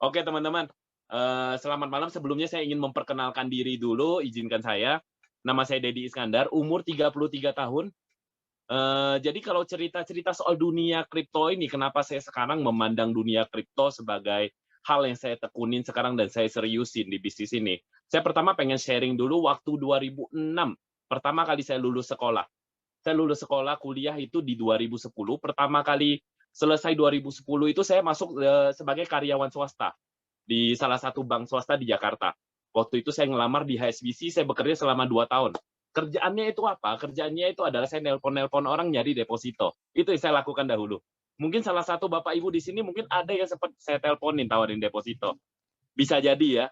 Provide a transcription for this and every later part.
Oke teman-teman, selamat malam. Sebelumnya saya ingin memperkenalkan diri dulu, izinkan saya. Nama saya Dedi Iskandar, umur 33 tahun. Jadi kalau cerita-cerita soal dunia kripto ini, kenapa saya sekarang memandang dunia kripto sebagai hal yang saya tekunin sekarang dan saya seriusin di bisnis ini. Saya pertama pengen sharing dulu waktu 2006, pertama kali saya lulus sekolah. Saya lulus sekolah kuliah itu di 2010, pertama kali selesai 2010 itu saya masuk, sebagai karyawan swasta di salah satu bank swasta di Jakarta. Waktu itu saya ngelamar di HSBC, saya bekerja selama 2 tahun. Kerjaannya itu apa? Kerjaannya itu adalah saya nelpon-nelpon orang nyari deposito. Itu yang saya lakukan dahulu. Mungkin salah satu Bapak Ibu di sini mungkin ada yang sempat saya teleponin tawarin deposito. Bisa jadi ya.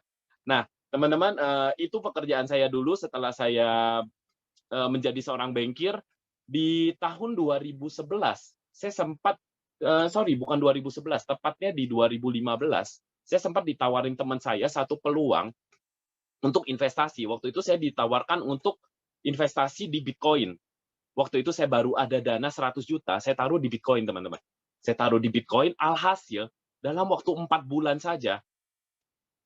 Nah, teman-teman, itu pekerjaan saya dulu setelah saya, menjadi seorang bankir. Di tahun 2011, saya sempat, sorry bukan 2011, tepatnya di 2015, saya sempat ditawarin teman saya satu peluang untuk investasi. Waktu itu saya ditawarkan untuk investasi di Bitcoin. Waktu itu saya baru ada dana 100 juta, saya taruh di Bitcoin, teman-teman. Saya taruh di Bitcoin, alhasil dalam waktu 4 bulan saja,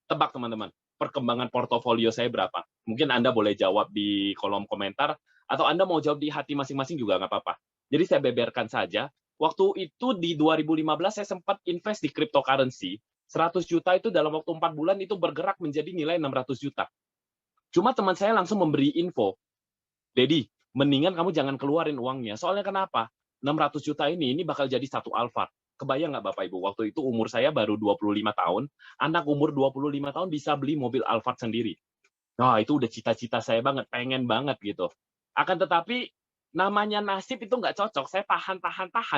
tebak teman-teman, perkembangan portofolio saya berapa? Mungkin Anda boleh jawab di kolom komentar, atau Anda mau jawab di hati masing-masing juga nggak apa-apa. Jadi saya beberkan saja, waktu itu di 2015 saya sempat invest di cryptocurrency, 100 juta itu dalam waktu 4 bulan itu bergerak menjadi nilai 600 juta. Cuma teman saya langsung memberi info, Dedi, mendingan kamu jangan keluarin uangnya. Soalnya kenapa? 600 juta ini bakal jadi satu Alphard. Kebayang nggak Bapak Ibu? Waktu itu umur saya baru 25 tahun, anak umur 25 tahun bisa beli mobil Alphard sendiri. Nah, itu udah cita-cita saya banget, pengen banget gitu. Akan tetapi, namanya nasib itu nggak cocok. Saya tahan,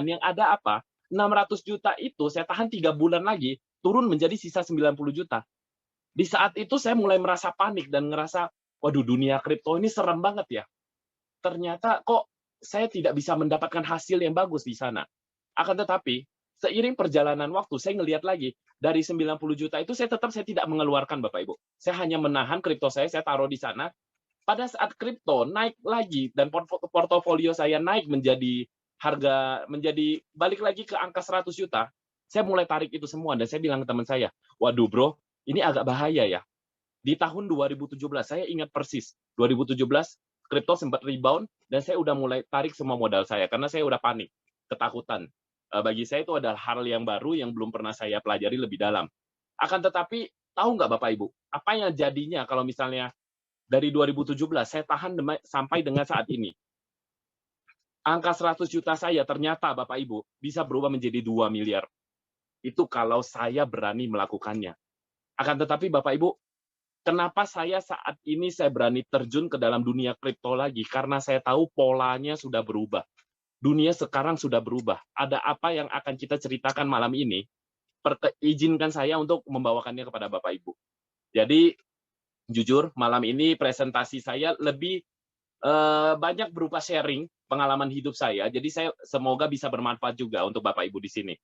yang ada apa? 600 juta itu saya tahan 3 bulan lagi, turun menjadi sisa 90 juta. Di saat itu saya mulai merasa panik dan ngerasa, waduh dunia kripto ini serem banget ya. Ternyata kok saya tidak bisa mendapatkan hasil yang bagus di sana. Akan tetapi, seiring perjalanan waktu, saya ngelihat lagi, dari 90 juta itu saya tidak mengeluarkan Bapak Ibu. Saya hanya menahan kripto saya taruh di sana. Pada saat kripto naik lagi dan portofolio saya naik menjadi balik lagi ke angka 100 juta, saya mulai tarik itu semua dan saya bilang ke teman saya, "Waduh Bro, ini agak bahaya ya." Di tahun 2017, saya ingat persis, 2017 kripto sempat rebound dan saya udah mulai tarik semua modal saya karena saya udah panik, ketakutan. Bagi saya itu adalah hal yang baru yang belum pernah saya pelajari lebih dalam. Akan tetapi, tahu nggak Bapak Ibu, apa yang jadinya kalau misalnya dari 2017 saya tahan sampai dengan saat ini. Angka 100 juta saya ternyata Bapak Ibu bisa berubah menjadi 2 miliar. Itu kalau saya berani melakukannya. Akan tetapi Bapak Ibu, kenapa saat ini saya berani terjun ke dalam dunia kripto lagi? Karena saya tahu polanya sudah berubah. Dunia sekarang sudah berubah. Ada apa yang akan kita ceritakan malam ini? Izinkan saya untuk membawakannya kepada Bapak Ibu. Jadi, jujur, malam ini presentasi saya lebih banyak berupa sharing pengalaman hidup saya. Jadi saya semoga bisa bermanfaat juga untuk Bapak Ibu di sini.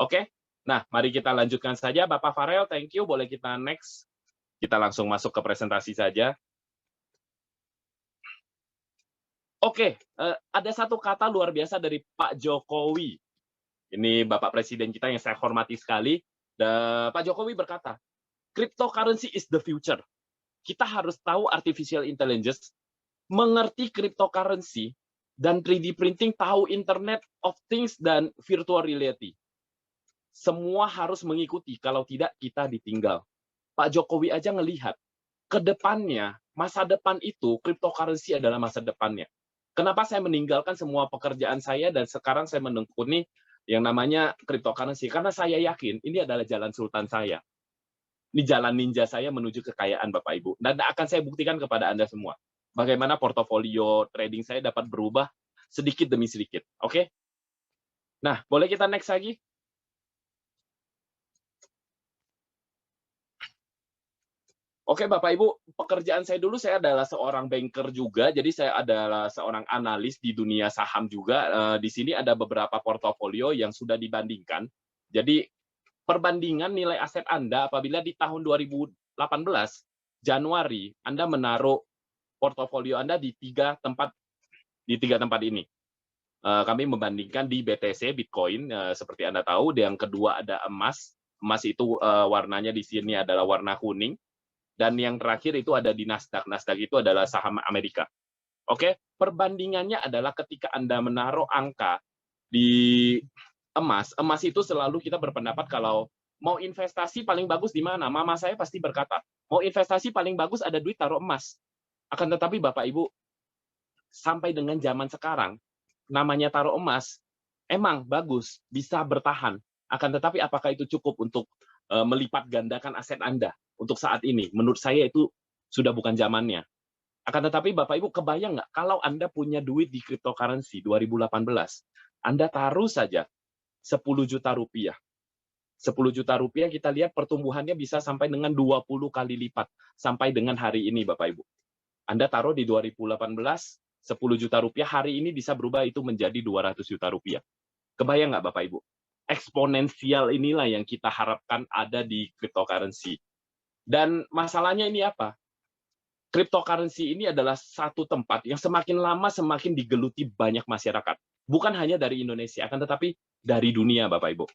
Oke? Nah, mari kita lanjutkan saja. Bapak Farel, thank you. Boleh kita next? Kita langsung masuk ke presentasi saja. Oke, ada satu kata luar biasa dari Pak Jokowi. Ini Bapak Presiden kita yang saya hormati sekali. Pak Jokowi berkata, "Cryptocurrency is the future." Kita harus tahu artificial intelligence, mengerti cryptocurrency, dan 3D printing, tahu Internet of Things dan virtual reality. Semua harus mengikuti, kalau tidak kita ditinggal. Pak Jokowi aja ngelihat, ke depannya, masa depan itu, cryptocurrency adalah masa depannya. Kenapa saya meninggalkan semua pekerjaan saya dan sekarang saya menekuni yang namanya cryptocurrency? Karena saya yakin ini adalah jalan sultan saya. Ini jalan ninja saya menuju kekayaan Bapak Ibu. Dan akan saya buktikan kepada Anda semua. Bagaimana portofolio trading saya dapat berubah sedikit demi sedikit. Oke? Nah, boleh kita next lagi? Oke, Bapak Ibu, pekerjaan saya dulu saya adalah seorang banker juga, jadi saya adalah seorang analis di dunia saham juga. Di sini ada beberapa portofolio yang sudah dibandingkan. Jadi perbandingan nilai aset Anda apabila di tahun 2018 Januari Anda menaruh portofolio Anda di tiga tempat ini. Kami membandingkan di BTC, Bitcoin, seperti Anda tahu, yang kedua ada emas, Emas itu warnanya di sini adalah warna kuning, dan yang terakhir itu ada di Nasdaq. Nasdaq itu adalah saham Amerika. Oke, perbandingannya adalah ketika Anda menaruh angka di emas, emas itu selalu kita berpendapat kalau mau investasi paling bagus di mana? Mama saya pasti berkata, mau investasi paling bagus ada duit taruh emas. Akan tetapi Bapak Ibu, sampai dengan zaman sekarang, namanya taruh emas, emang bagus, bisa bertahan. Akan tetapi apakah itu cukup untuk melipat gandakan aset Anda untuk saat ini? Menurut saya itu sudah bukan zamannya. Akan tetapi Bapak Ibu kebayang nggak kalau Anda punya duit di cryptocurrency 2018, Anda taruh saja 10 juta rupiah. 10 juta rupiah kita lihat pertumbuhannya bisa sampai dengan 20 kali lipat sampai dengan hari ini Bapak Ibu. Anda taruh di 2018, 10 juta rupiah, hari ini bisa berubah itu menjadi 200 juta rupiah. Kebayang nggak Bapak Ibu? Eksponensial inilah yang kita harapkan ada di cryptocurrency. Dan masalahnya ini apa? Cryptocurrency ini adalah satu tempat yang semakin lama semakin digeluti banyak masyarakat. Bukan hanya dari Indonesia, akan tetapi dari dunia, Bapak Ibu.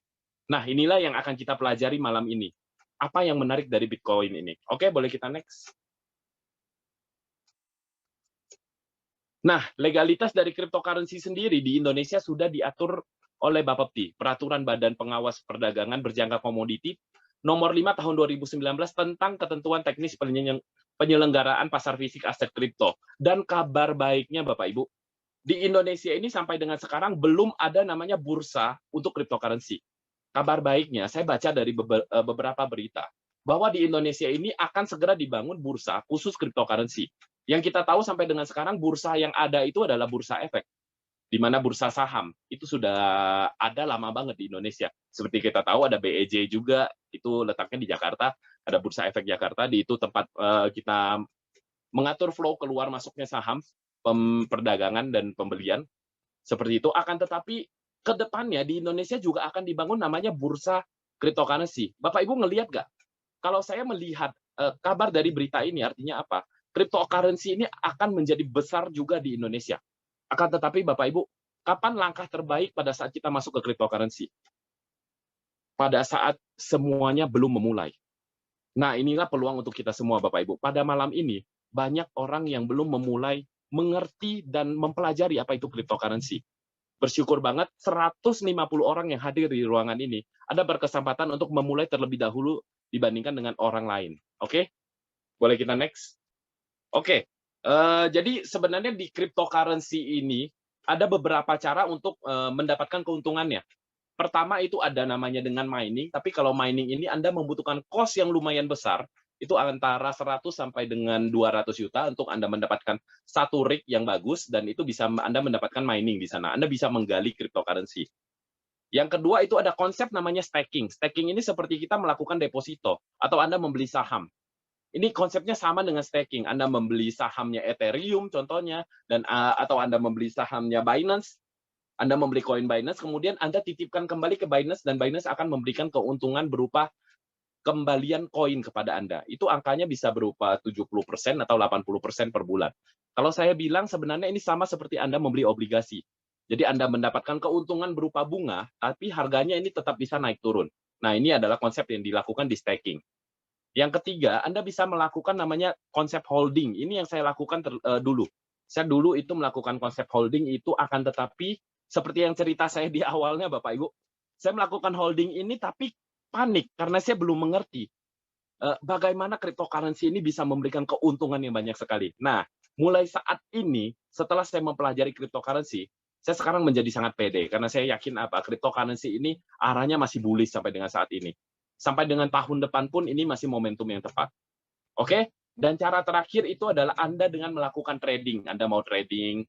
Nah, inilah yang akan kita pelajari malam ini. Apa yang menarik dari Bitcoin ini? Oke, boleh kita next. Nah, legalitas dari cryptocurrency sendiri di Indonesia sudah diatur oleh Bapepti, Peraturan Badan Pengawas Perdagangan Berjangka Komoditi Nomor 5 Tahun 2019 tentang ketentuan teknis penyelenggaraan pasar fisik aset kripto. Dan kabar baiknya Bapak Ibu, di Indonesia ini sampai dengan sekarang belum ada namanya bursa untuk cryptocurrency. Kabar baiknya, saya baca dari beberapa berita bahwa di Indonesia ini akan segera dibangun bursa khusus cryptocurrency. Yang kita tahu sampai dengan sekarang bursa yang ada itu adalah bursa efek, di mana bursa saham itu sudah ada lama banget di Indonesia. Seperti kita tahu ada BEJ juga, itu letaknya di Jakarta, ada bursa efek Jakarta, di itu tempat kita mengatur flow keluar masuknya saham, perdagangan dan pembelian. Seperti itu. Akan tetapi ke depannya di Indonesia juga akan dibangun namanya bursa cryptocurrency. Bapak Ibu ngelihat nggak? Kalau saya melihat kabar dari berita ini artinya apa? Cryptocurrency ini akan menjadi besar juga di Indonesia. Akan tetapi Bapak Ibu, kapan langkah terbaik pada saat kita masuk ke cryptocurrency? Pada saat semuanya belum memulai. Nah, inilah peluang untuk kita semua Bapak Ibu. Pada malam ini, banyak orang yang belum memulai mengerti dan mempelajari apa itu cryptocurrency. Bersyukur banget 150 orang yang hadir di ruangan ini ada berkesempatan untuk memulai terlebih dahulu dibandingkan dengan orang lain. Oke? Boleh kita next? Oke. Jadi sebenarnya di cryptocurrency ini ada beberapa cara untuk mendapatkan keuntungannya. Pertama itu ada namanya dengan mining, tapi kalau mining ini Anda membutuhkan cost yang lumayan besar, itu antara 100 sampai dengan 200 juta untuk Anda mendapatkan satu rig yang bagus, dan itu bisa Anda mendapatkan mining di sana. Anda bisa menggali cryptocurrency. Yang kedua itu ada konsep namanya staking. Staking ini seperti kita melakukan deposito, atau Anda membeli saham. Ini konsepnya sama dengan staking. Anda membeli sahamnya Ethereum contohnya, dan atau Anda membeli sahamnya Binance, Anda membeli koin Binance, kemudian Anda titipkan kembali ke Binance, dan Binance akan memberikan keuntungan berupa kembalian koin kepada Anda. Itu angkanya bisa berupa 70% atau 80% per bulan. Kalau saya bilang sebenarnya ini sama seperti Anda membeli obligasi. Jadi Anda mendapatkan keuntungan berupa bunga, tapi harganya ini tetap bisa naik turun. Nah, ini adalah konsep yang dilakukan di staking. Yang ketiga, Anda bisa melakukan namanya konsep holding. Ini yang saya lakukan dulu. Saya dulu itu melakukan konsep holding itu, akan tetapi seperti yang cerita saya di awalnya Bapak Ibu, saya melakukan holding ini tapi panik karena saya belum mengerti bagaimana cryptocurrency ini bisa memberikan keuntungan yang banyak sekali. Nah, mulai saat ini setelah saya mempelajari cryptocurrency, saya sekarang menjadi sangat pede karena saya yakin cryptocurrency ini arahnya masih bullish sampai dengan saat ini. Sampai dengan tahun depan pun ini masih momentum yang tepat. Oke? Dan cara terakhir itu adalah Anda dengan melakukan trading. Anda mau trading,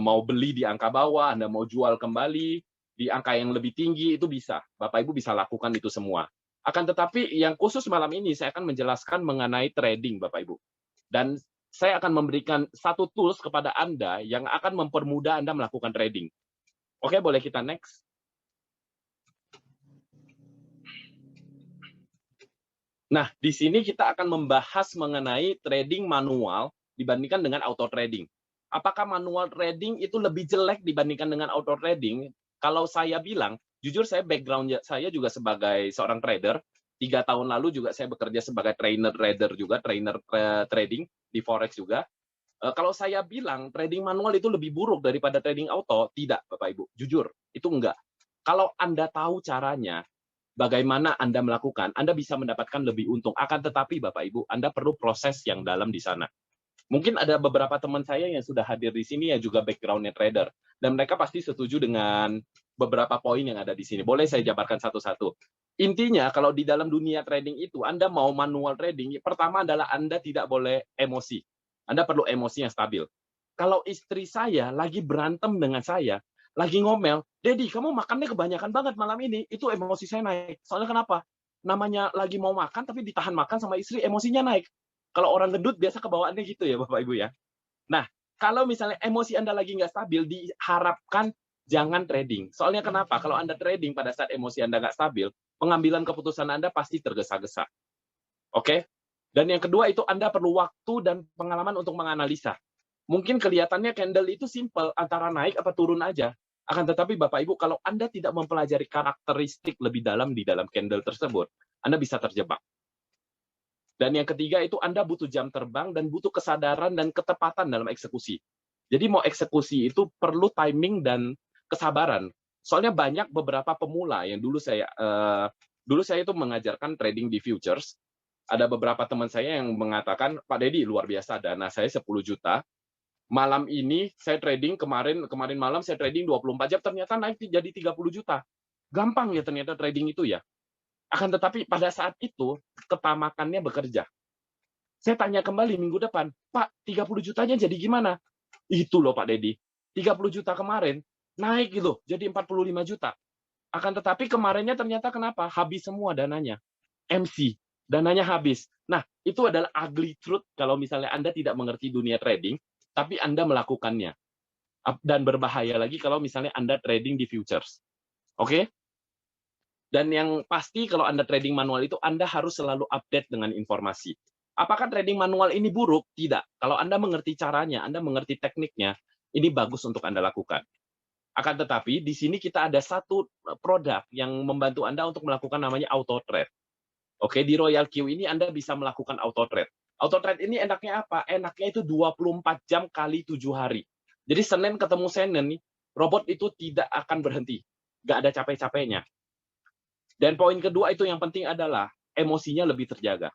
mau beli di angka bawah, Anda mau jual kembali di angka yang lebih tinggi, itu bisa. Bapak Ibu bisa lakukan itu semua. Akan tetapi yang khusus malam ini saya akan menjelaskan mengenai trading Bapak Ibu. Dan saya akan memberikan satu tools kepada Anda yang akan mempermudah Anda melakukan trading. Oke, boleh kita next? Nah, di sini kita akan membahas mengenai trading manual dibandingkan dengan auto trading. Apakah manual trading itu lebih jelek dibandingkan dengan auto trading? Kalau saya bilang, jujur saya background saya juga sebagai seorang trader. 3 tahun lalu juga saya bekerja sebagai trader juga, trading di forex juga. Kalau saya bilang trading manual itu lebih buruk daripada trading auto, tidak Bapak Ibu, jujur, itu enggak. Kalau Anda tahu caranya, bagaimana Anda melakukan, Anda bisa mendapatkan lebih untung. Akan tetapi Bapak Ibu, Anda perlu proses yang dalam di sana. Mungkin ada beberapa teman saya yang sudah hadir di sini yang juga background-nya trader, dan mereka pasti setuju dengan beberapa poin yang ada di sini. Boleh saya jabarkan satu-satu. Intinya, kalau di dalam dunia trading itu, Anda mau manual trading, pertama adalah Anda tidak boleh emosi. Anda perlu emosi yang stabil. Kalau istri saya lagi berantem dengan saya, lagi ngomel, "Dedi, kamu makannya kebanyakan banget malam ini." Itu emosi saya naik. Soalnya kenapa? Namanya lagi mau makan, tapi ditahan makan sama istri, emosinya naik. Kalau orang gendut biasa kebawaannya gitu ya Bapak Ibu ya. Nah, kalau misalnya emosi Anda lagi nggak stabil, diharapkan jangan trading. Soalnya kenapa? Kalau Anda trading pada saat emosi Anda nggak stabil, pengambilan keputusan Anda pasti tergesa-gesa. Oke? Dan yang kedua itu Anda perlu waktu dan pengalaman untuk menganalisa. Mungkin kelihatannya candle itu simple, antara naik atau turun aja. Akan tetapi Bapak Ibu, kalau Anda tidak mempelajari karakteristik lebih dalam di dalam candle tersebut, Anda bisa terjebak. Dan yang ketiga itu Anda butuh jam terbang dan butuh kesadaran dan ketepatan dalam eksekusi. Jadi mau eksekusi itu perlu timing dan kesabaran. Soalnya banyak beberapa pemula yang dulu saya itu mengajarkan trading di futures. Ada beberapa teman saya yang mengatakan, "Pak Dedi, luar biasa, dana saya 10 juta. Malam ini saya trading, kemarin malam saya trading 24 jam, ternyata naik jadi 30 juta. Gampang ya ternyata trading itu ya." Akan tetapi pada saat itu, ketamakannya bekerja. Saya tanya kembali minggu depan, "Pak, 30 jutanya jadi gimana?" Itu loh Pak Dedi, 30 juta kemarin, naik gitu, jadi 45 juta. Akan tetapi kemarinnya ternyata kenapa? Habis semua dananya. MC, dananya habis. Nah, itu adalah ugly truth kalau misalnya Anda tidak mengerti dunia trading, tapi Anda melakukannya. Dan berbahaya lagi kalau misalnya Anda trading di futures. Oke? Dan yang pasti kalau Anda trading manual itu Anda harus selalu update dengan informasi. Apakah trading manual ini buruk? Tidak. Kalau Anda mengerti caranya, Anda mengerti tekniknya, ini bagus untuk Anda lakukan. Akan tetapi di sini kita ada satu produk yang membantu Anda untuk melakukan namanya auto trade. Oke, di Royal Q ini Anda bisa melakukan auto trade. Auto trade ini enaknya apa? Enaknya itu 24 jam kali 7 hari. Jadi Senin ketemu Senin nih, robot itu tidak akan berhenti. Nggak ada capek-capeknya. Dan poin kedua itu yang penting adalah emosinya lebih terjaga.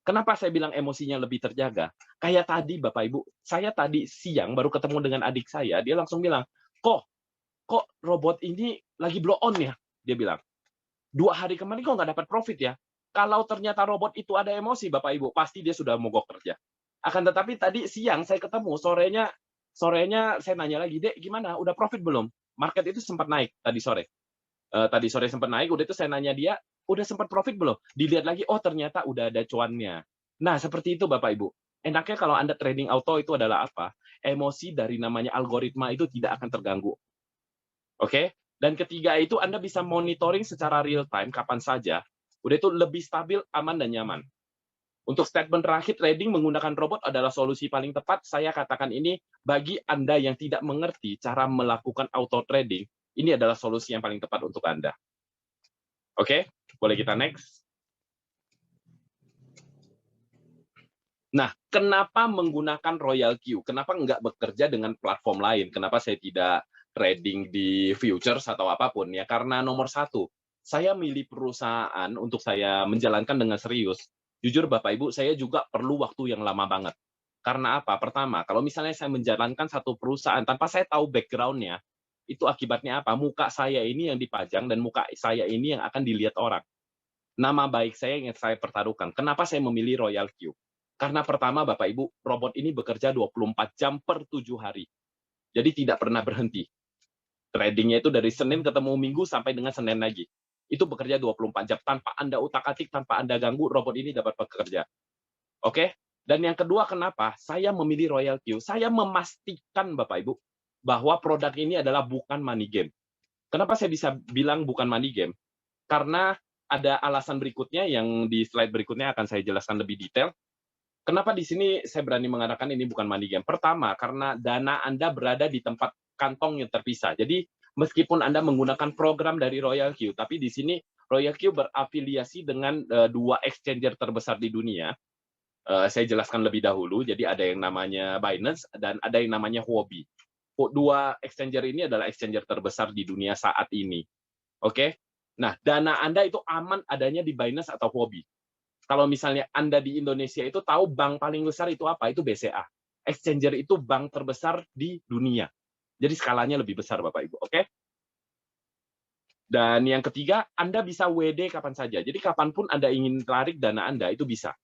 Kenapa saya bilang emosinya lebih terjaga? Kayak tadi Bapak Ibu, saya tadi siang baru ketemu dengan adik saya, dia langsung bilang, kok robot ini lagi blow on ya? Dia bilang, 2 hari kemarin kok nggak dapat profit ya? Kalau ternyata robot itu ada emosi Bapak Ibu, pasti dia sudah mogok kerja. Akan tetapi tadi siang saya ketemu, sorenya saya nanya lagi, "Dek, gimana? Udah profit belum?" Market itu sempat naik tadi sore. Tadi sore sempat naik, udah itu saya nanya dia, "Udah sempat profit belum?" Dilihat lagi, oh ternyata udah ada cuannya. Nah, seperti itu Bapak Ibu. Enaknya kalau Anda trading auto itu adalah apa? Emosi dari namanya algoritma itu tidak akan terganggu. Oke? Dan ketiga itu Anda bisa monitoring secara real time kapan saja. Udah itu lebih stabil, aman, dan nyaman. Untuk statement terakhir, trading menggunakan robot adalah solusi paling tepat. Saya katakan ini bagi Anda yang tidak mengerti cara melakukan auto trading, ini adalah solusi yang paling tepat untuk Anda. Oke, boleh kita next. Nah, kenapa menggunakan Royal Q? Kenapa nggak bekerja dengan platform lain? Kenapa saya tidak trading di futures atau apapun? Ya, karena nomor satu, saya milih perusahaan untuk saya menjalankan dengan serius. Jujur Bapak Ibu, saya juga perlu waktu yang lama banget. Karena apa? Pertama, kalau misalnya saya menjalankan satu perusahaan tanpa saya tahu background-nya, itu akibatnya apa? Muka saya ini yang dipajang dan muka saya ini yang akan dilihat orang. Nama baik saya yang saya pertaruhkan. Kenapa saya memilih Royal Q? Karena pertama, Bapak Ibu, robot ini bekerja 24 jam per 7 hari. Jadi tidak pernah berhenti. Tradingnya itu dari Senin ketemu Minggu sampai dengan Senin lagi. Itu bekerja 24 jam. Tanpa Anda utak-atik, tanpa Anda ganggu, robot ini dapat bekerja. Oke? Dan yang kedua, kenapa saya memilih Royal Q? Saya memastikan, Bapak Ibu, bahwa produk ini adalah bukan money game. Kenapa saya bisa bilang bukan money game? Karena ada alasan berikutnya yang di slide berikutnya akan saya jelaskan lebih detail. Kenapa di sini saya berani mengatakan ini bukan money game? Pertama, karena dana Anda berada di tempat kantong yang terpisah. Jadi Meskipun Anda menggunakan program dari Royal Q, tapi di sini Royal Q berafiliasi dengan dua exchanger terbesar di dunia. Saya jelaskan lebih dahulu. Jadi ada yang namanya Binance dan ada yang namanya Huobi. Dua exchanger ini adalah exchanger terbesar di dunia saat ini. Oke? Nah, dana Anda itu aman adanya di Binance atau Huobi. Kalau misalnya Anda di Indonesia itu tahu bank paling besar itu apa? Itu BCA. Exchanger itu bank terbesar di dunia. Jadi skalanya lebih besar, Bapak Ibu. Oke? Dan yang ketiga, Anda bisa WD kapan saja. Jadi kapanpun Anda ingin tarik dana Anda, itu bisa.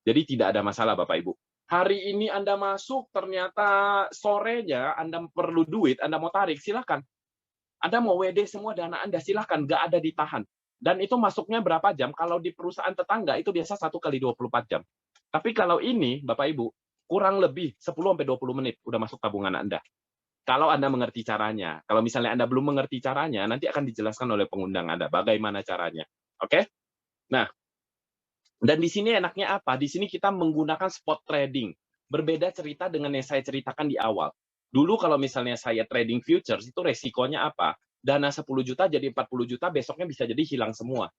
Jadi tidak ada masalah, Bapak Ibu. Hari ini Anda masuk, ternyata sorenya Anda perlu duit, Anda mau tarik, silakan. Anda mau WD semua dana Anda, silakan. Nggak ada ditahan. Dan itu masuknya berapa jam? Kalau di perusahaan tetangga, itu biasa 1 kali 24 jam. Tapi kalau ini, Bapak Ibu, kurang lebih 10-20 menit udah masuk tabungan Anda. Kalau Anda mengerti caranya. Kalau misalnya Anda belum mengerti caranya, nanti akan dijelaskan oleh pengundang Anda bagaimana caranya. Oke? Nah, dan di sini enaknya apa? Di sini kita menggunakan spot trading. Berbeda cerita dengan yang saya ceritakan di awal. Dulu kalau misalnya saya trading futures, itu resikonya apa? Dana 10 juta jadi 40 juta, besoknya bisa jadi hilang semua.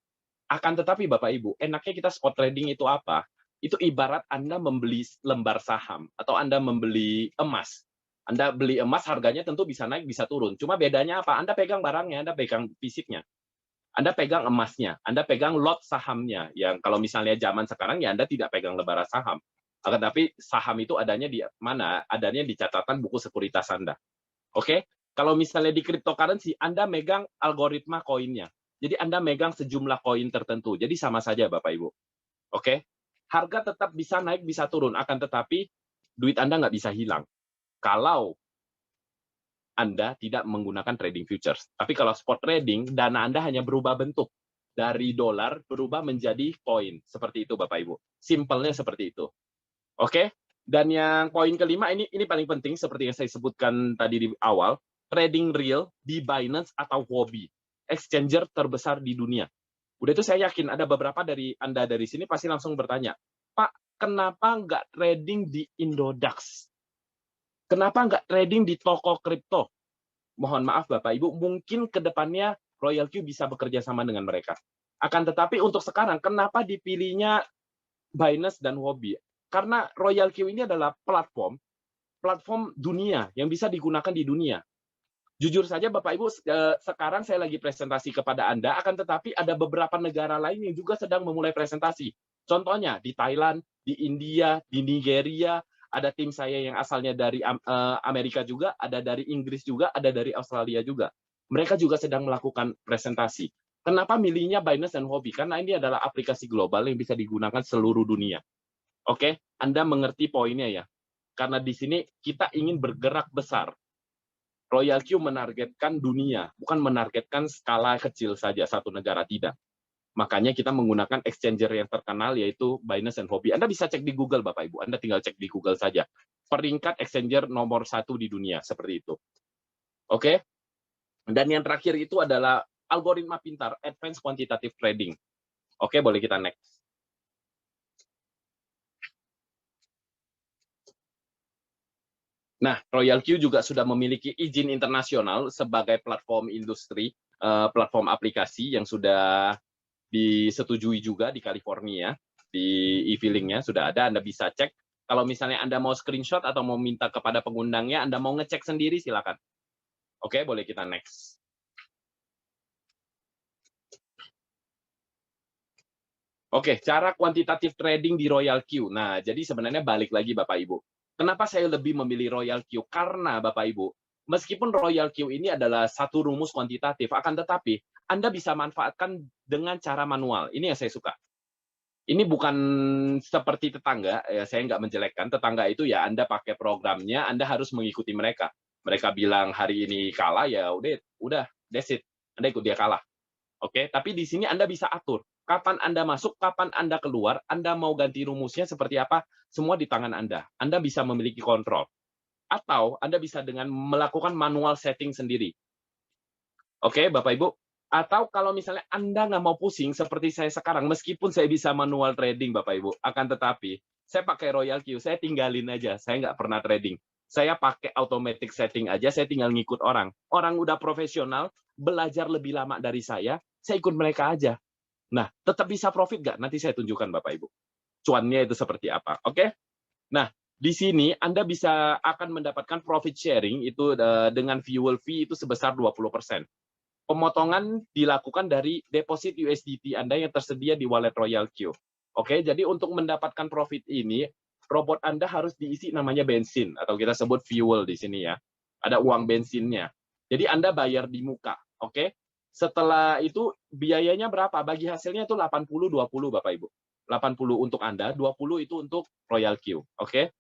Akan tetapi Bapak Ibu, enaknya kita spot trading itu apa? Itu ibarat Anda membeli lembar saham atau Anda membeli emas. Anda beli emas harganya tentu bisa naik, bisa turun. Cuma bedanya apa? Anda pegang barangnya, Anda pegang fisiknya. Anda pegang emasnya, Anda pegang lot sahamnya. Yang kalau misalnya zaman sekarang ya Anda tidak pegang lembar saham. Akan tapi saham itu adanya di mana? Adanya di catatan buku sekuritas Anda. Oke? Kalau misalnya di cryptocurrency, Anda megang algoritma koinnya. Jadi Anda megang sejumlah koin tertentu. Jadi sama saja Bapak Ibu. Oke? Harga tetap bisa naik, bisa turun. Akan tetapi duit Anda nggak bisa hilang. Kalau Anda tidak menggunakan trading futures. Tapi kalau spot trading, dana Anda hanya berubah bentuk. Dari dolar berubah menjadi koin. Seperti itu Bapak Ibu. Simpelnya seperti itu. Oke? Dan yang poin kelima, ini paling penting seperti yang saya sebutkan tadi di awal. Trading real di Binance atau Huobi, exchanger terbesar di dunia. Udah itu saya yakin ada beberapa dari Anda dari sini pasti langsung bertanya, Pak, kenapa nggak trading di Indodax? Kenapa nggak trading di toko kripto? Mohon maaf Bapak Ibu, mungkin ke depannya Royal Q bisa bekerja sama dengan mereka. Akan tetapi untuk sekarang, kenapa dipilihnya Binance dan Huobi? Karena Royal Q ini adalah platform dunia yang bisa digunakan di dunia. Jujur saja Bapak Ibu, sekarang saya lagi presentasi kepada Anda, akan tetapi ada beberapa negara lain yang juga sedang memulai presentasi. Contohnya di Thailand, di India, di Nigeria, ada tim saya yang asalnya dari Amerika juga, ada dari Inggris juga, ada dari Australia juga. Mereka juga sedang melakukan presentasi. Kenapa milihnya Binance dan Huobi? Karena ini adalah aplikasi global yang bisa digunakan seluruh dunia. Oke, Anda mengerti poinnya ya? Karena di sini kita ingin bergerak besar. Royal Q menargetkan dunia, bukan menargetkan skala kecil saja satu negara, tidak. Makanya kita menggunakan exchanger yang terkenal yaitu Binance dan Huobi. Anda bisa cek di Google Bapak Ibu, Anda tinggal cek di Google saja. Peringkat exchanger nomor 1 di dunia, seperti itu. Oke? Dan yang terakhir itu adalah algoritma pintar, Advanced Quantitative Trading. Oke, boleh kita next. Nah, Royal Q juga sudah memiliki izin internasional sebagai platform industri, platform aplikasi yang sudah disetujui juga di California, di e-filing-nya sudah ada, Anda bisa cek. Kalau misalnya Anda mau screenshot atau mau minta kepada pengundangnya, Anda mau ngecek sendiri, silakan. Oke, boleh kita next. Oke, cara kuantitatif trading di Royal Q. Nah, jadi sebenarnya balik lagi Bapak Ibu. Kenapa saya lebih memilih Royal Q? Karena Bapak Ibu, meskipun Royal Q ini adalah satu rumus kuantitatif, akan tetapi Anda bisa manfaatkan dengan cara manual. Ini yang saya suka. Ini bukan seperti tetangga, ya saya nggak menjelekkan. Tetangga itu ya Anda pakai programnya, Anda harus mengikuti mereka. Mereka bilang hari ini kalah, ya udah, that's it. Anda ikut dia kalah. Oke, tapi di sini Anda bisa atur. Kapan Anda masuk, kapan Anda keluar, Anda mau ganti rumusnya seperti apa, semua di tangan Anda. Anda bisa memiliki kontrol. Atau Anda bisa dengan melakukan manual setting sendiri. Oke, Bapak Ibu. Atau kalau misalnya Anda nggak mau pusing seperti saya sekarang, meskipun saya bisa manual trading, Bapak Ibu, akan tetapi saya pakai Royal Q, saya tinggalin aja, saya nggak pernah trading. Saya pakai automatic setting aja, saya tinggal ngikut orang. Orang udah profesional, belajar lebih lama dari saya ikut mereka aja. Nah, tetap bisa profit nggak? Nanti saya tunjukkan Bapak Ibu. Cuannya itu seperti apa, oke? Nah, di sini Anda akan mendapatkan profit sharing itu dengan fuel fee itu sebesar 20%. Pemotongan dilakukan dari deposit USDT Anda yang tersedia di wallet Royal Q. Oke, jadi untuk mendapatkan profit ini, robot Anda harus diisi namanya bensin, atau kita sebut fuel di sini ya. Ada uang bensinnya. Jadi Anda bayar di muka, oke? Setelah itu biayanya berapa? Bagi hasilnya itu 80-20 Bapak Ibu. 80 untuk Anda, 20 itu untuk Royal Q, oke?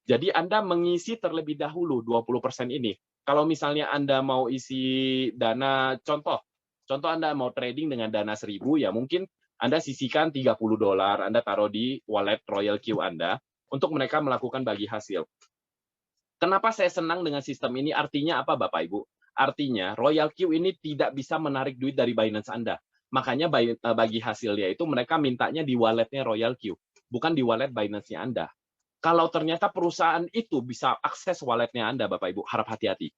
Jadi Anda mengisi terlebih dahulu 20% ini. Kalau misalnya Anda mau isi dana, contoh Anda mau trading dengan dana 1.000, ya mungkin Anda sisihkan $30, Anda taruh di wallet Royal Q Anda, untuk mereka melakukan bagi hasil. Kenapa saya senang dengan sistem ini? Artinya apa Bapak Ibu? Artinya Royal Q ini tidak bisa menarik duit dari Binance Anda. Makanya bagi hasilnya itu mereka mintanya di walletnya Royal Q, bukan di wallet Binance-nya Anda. Kalau ternyata perusahaan itu bisa akses walletnya Anda, Bapak Ibu, harap hati-hati.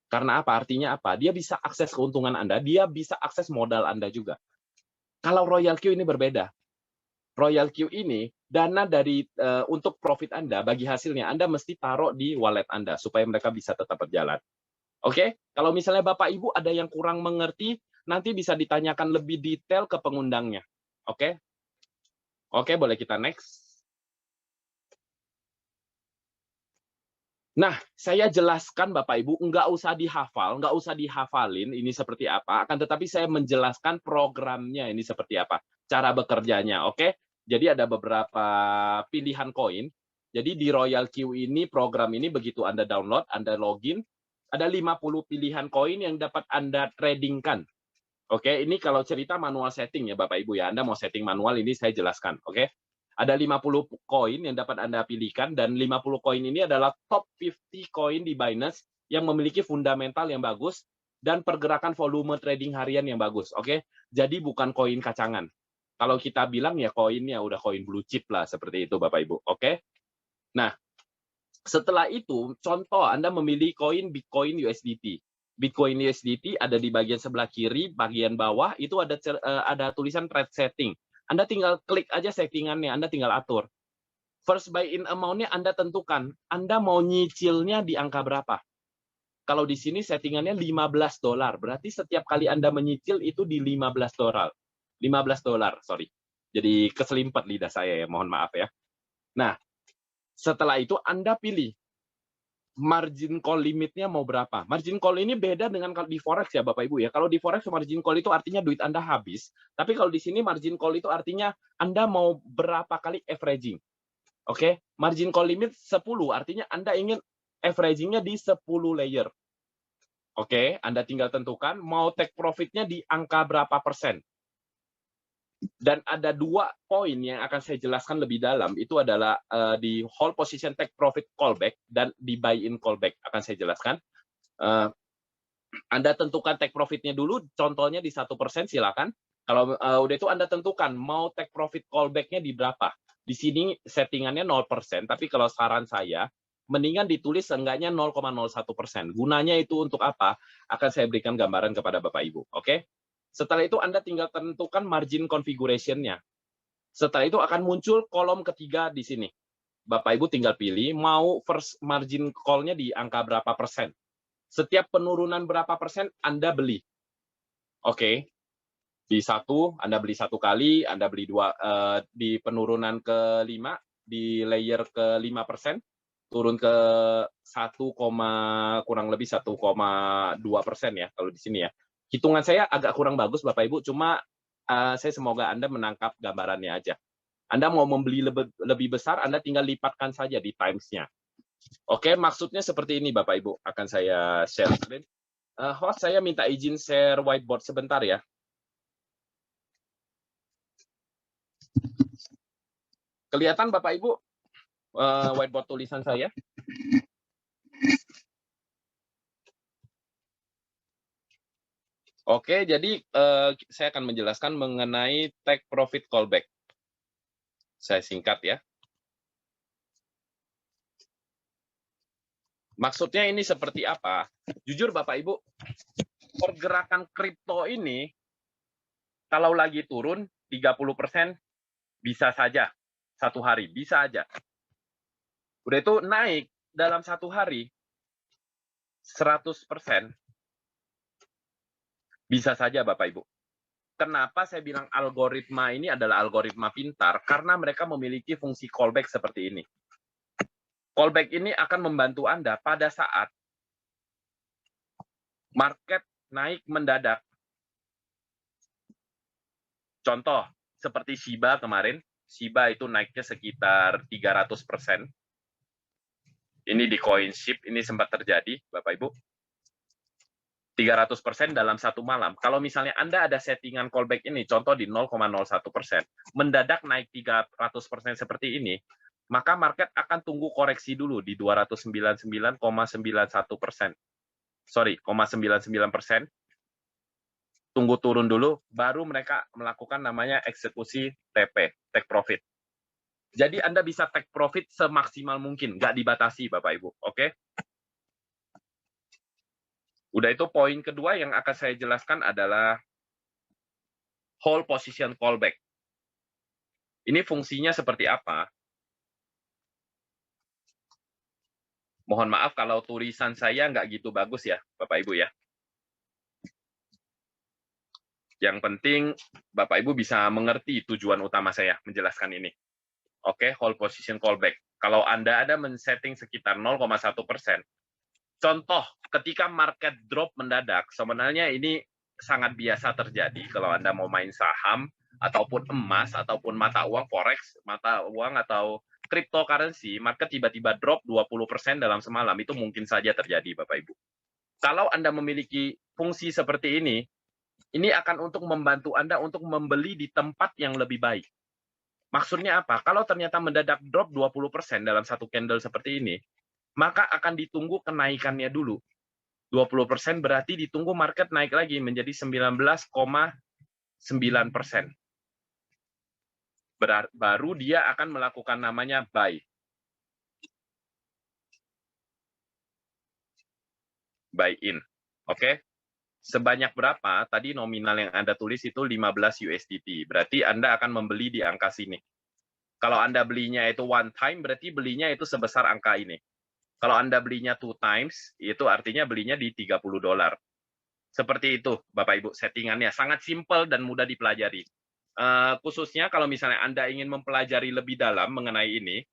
Karena apa? Artinya apa? Dia bisa akses keuntungan Anda, dia bisa akses modal Anda juga. Kalau Royal Q ini berbeda. Royal Q ini, dana untuk profit Anda, bagi hasilnya, Anda mesti taruh di wallet Anda, supaya mereka bisa tetap berjalan. Oke? Kalau misalnya Bapak Ibu ada yang kurang mengerti, nanti bisa ditanyakan lebih detail ke pengundangnya. Oke? Oke, boleh kita next. Nah, saya jelaskan Bapak Ibu, nggak usah dihafal, nggak usah dihafalin ini seperti apa, akan tetapi saya menjelaskan programnya ini seperti apa, cara bekerjanya, oke? Jadi ada beberapa pilihan koin. Jadi di Royal Q ini, program ini begitu Anda download, Anda login, ada 50 pilihan koin yang dapat Anda tradingkan. Oke, ini kalau cerita manual setting ya Bapak Ibu ya, Anda mau setting manual ini saya jelaskan, oke? Ada 50 koin yang dapat Anda pilihkan, dan 50 koin ini adalah top 50 koin di Binance yang memiliki fundamental yang bagus dan pergerakan volume trading harian yang bagus, oke? Jadi bukan koin kacangan. Kalau kita bilang ya koinnya udah koin blue chip lah, seperti itu Bapak Ibu, oke? Nah, setelah itu, contoh Anda memilih koin Bitcoin USDT. Bitcoin USDT ada di bagian sebelah kiri, bagian bawah, itu ada tulisan trade setting. Anda tinggal klik aja settingannya, Anda tinggal atur. First buy in amount-nya Anda tentukan. Anda mau nyicilnya di angka berapa? Kalau di sini settingannya $15, berarti setiap kali Anda menyicil itu di $15. $15, sorry. Jadi keselimpat lidah saya ya, mohon maaf ya. Nah, setelah itu Anda pilih margin call limitnya mau berapa. Margin call ini beda dengan kalau di Forex ya Bapak Ibu ya. Kalau di Forex margin call itu artinya duit Anda habis. Tapi kalau di sini margin call itu artinya Anda mau berapa kali averaging. Oke, margin call limit 10 artinya Anda ingin averagingnya di 10 layer. Oke, Anda tinggal tentukan mau take profitnya di angka berapa persen. Dan ada 2 poin yang akan saya jelaskan lebih dalam, itu adalah di hold position take profit callback dan di buy in callback akan saya jelaskan. Anda tentukan take profitnya dulu, contohnya di 1% silakan. Kalau udah itu Anda tentukan mau take profit callback-nya di berapa. Di sini settingannya 0%, tapi kalau saran saya, mendingan ditulis seenggaknya 0,01%. Gunanya itu untuk apa? Akan saya berikan gambaran kepada Bapak Ibu. Oke? Setelah itu Anda tinggal tentukan margin configuration-nya. Setelah itu akan muncul kolom ketiga di sini. Bapak Ibu tinggal pilih mau first margin call-nya di angka berapa persen. Setiap penurunan berapa persen Anda beli. Oke. Di 1, Anda beli 1 kali, Anda beli 2 di penurunan ke-5, di layer ke-5%, turun ke 1, kurang lebih 1,2% ya kalau di sini ya. Hitungan saya agak kurang bagus Bapak Ibu, cuma saya semoga Anda menangkap gambarannya aja. Anda mau membeli lebih besar, Anda tinggal lipatkan saja di times-nya. Oke, maksudnya seperti ini Bapak Ibu, akan saya share screen. Host, saya minta izin share whiteboard sebentar ya. Kelihatan Bapak Ibu whiteboard tulisan saya? Oke, jadi saya akan menjelaskan mengenai take profit callback. Saya singkat ya. Maksudnya ini seperti apa? Jujur Bapak Ibu, pergerakan kripto ini kalau lagi turun 30% bisa saja satu hari, bisa aja. Udah itu naik dalam satu hari 100%, bisa saja Bapak Ibu. Kenapa saya bilang algoritma ini adalah algoritma pintar? Karena mereka memiliki fungsi callback seperti ini. Callback ini akan membantu Anda pada saat market naik mendadak. Contoh, seperti Shiba kemarin, Shiba itu naiknya sekitar 300%. Ini di CoinShip, ini sempat terjadi, Bapak Ibu. 300% dalam satu malam. Kalau misalnya Anda ada settingan callback ini, contoh di 0,01%, mendadak naik 300% seperti ini, maka market akan tunggu koreksi dulu di 299,91%. Sorry, 0,99%. Tunggu turun dulu, baru mereka melakukan namanya eksekusi TP, take profit. Jadi Anda bisa take profit semaksimal mungkin, nggak dibatasi Bapak Ibu, oke? Udah itu poin kedua yang akan saya jelaskan adalah hold position callback. Ini fungsinya seperti apa? Mohon maaf kalau tulisan saya nggak gitu bagus ya, Bapak Ibu ya. Yang penting Bapak Ibu bisa mengerti tujuan utama saya menjelaskan ini. Oke, hold position callback. Kalau Anda ada men-setting sekitar 0,1%, contoh ketika market drop mendadak, sebenarnya ini sangat biasa terjadi kalau Anda mau main saham, ataupun emas, ataupun mata uang forex, mata uang atau cryptocurrency, market tiba-tiba drop 20% dalam semalam, itu mungkin saja terjadi Bapak Ibu. Kalau Anda memiliki fungsi seperti ini akan untuk membantu Anda untuk membeli di tempat yang lebih baik. Maksudnya apa? Kalau ternyata mendadak drop 20% dalam satu candle seperti ini, maka akan ditunggu kenaikannya dulu. 20% berarti ditunggu market naik lagi menjadi 19,9%. Baru dia akan melakukan namanya buy. Buy in. Oke? Sebanyak berapa? Tadi nominal yang Anda tulis itu 15 USDT. Berarti Anda akan membeli di angka sini. Kalau Anda belinya itu one time, berarti belinya itu sebesar angka ini. Kalau Anda belinya two times, itu artinya belinya di $30. Seperti itu, Bapak Ibu, settingannya. Sangat simpel dan mudah dipelajari. Khususnya kalau misalnya Anda ingin mempelajari lebih dalam mengenai ini,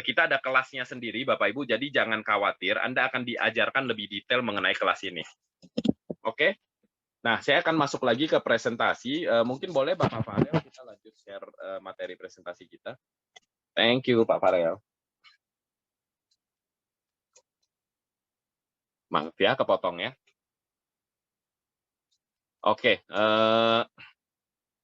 kita ada kelasnya sendiri, Bapak Ibu, jadi jangan khawatir, Anda akan diajarkan lebih detail mengenai kelas ini. Oke? Nah, saya akan masuk lagi ke presentasi. Mungkin boleh Bapak Farel, kita lanjut share materi presentasi kita. Thank you, Pak Farel. Maaf ya, kepotong ya. Oke.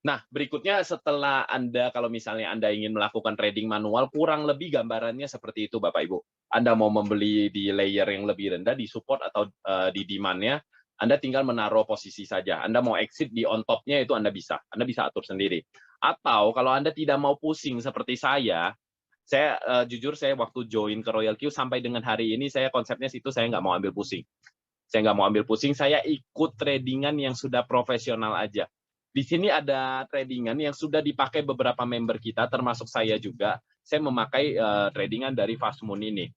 Nah, berikutnya setelah Anda, kalau misalnya Anda ingin melakukan trading manual, kurang lebih gambarannya seperti itu, Bapak Ibu. Anda mau membeli di layer yang lebih rendah, di support atau di demand-nya, Anda tinggal menaruh posisi saja. Anda mau exit di on top-nya, itu Anda bisa atur sendiri. Atau kalau Anda tidak mau pusing seperti saya jujur saya waktu join ke Royal Q sampai dengan hari ini, saya konsepnya situ saya nggak mau ambil pusing. Saya nggak mau ambil pusing, saya ikut tradingan yang sudah profesional aja. Di sini ada tradingan yang sudah dipakai beberapa member kita, termasuk saya juga. Saya memakai tradingan dari Fast Moon ini.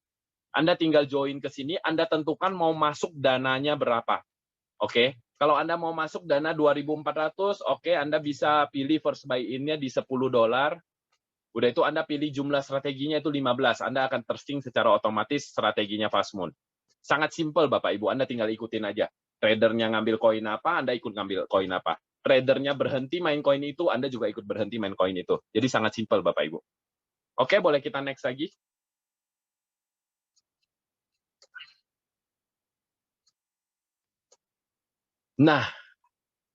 Anda tinggal join ke sini, Anda tentukan mau masuk dananya berapa. Oke, kalau Anda mau masuk dana 2.400, oke, Anda bisa pilih first buy in-nya di $10. Udah itu Anda pilih jumlah strateginya itu 15. Anda akan tersting secara otomatis strateginya Fast Moon. Sangat simpel Bapak Ibu, Anda tinggal ikutin aja. Tradernya ngambil koin apa, Anda ikut ngambil koin apa. Tradernya berhenti main koin itu, Anda juga ikut berhenti main koin itu. Jadi sangat simpel Bapak Ibu. Oke, boleh kita next lagi? Nah,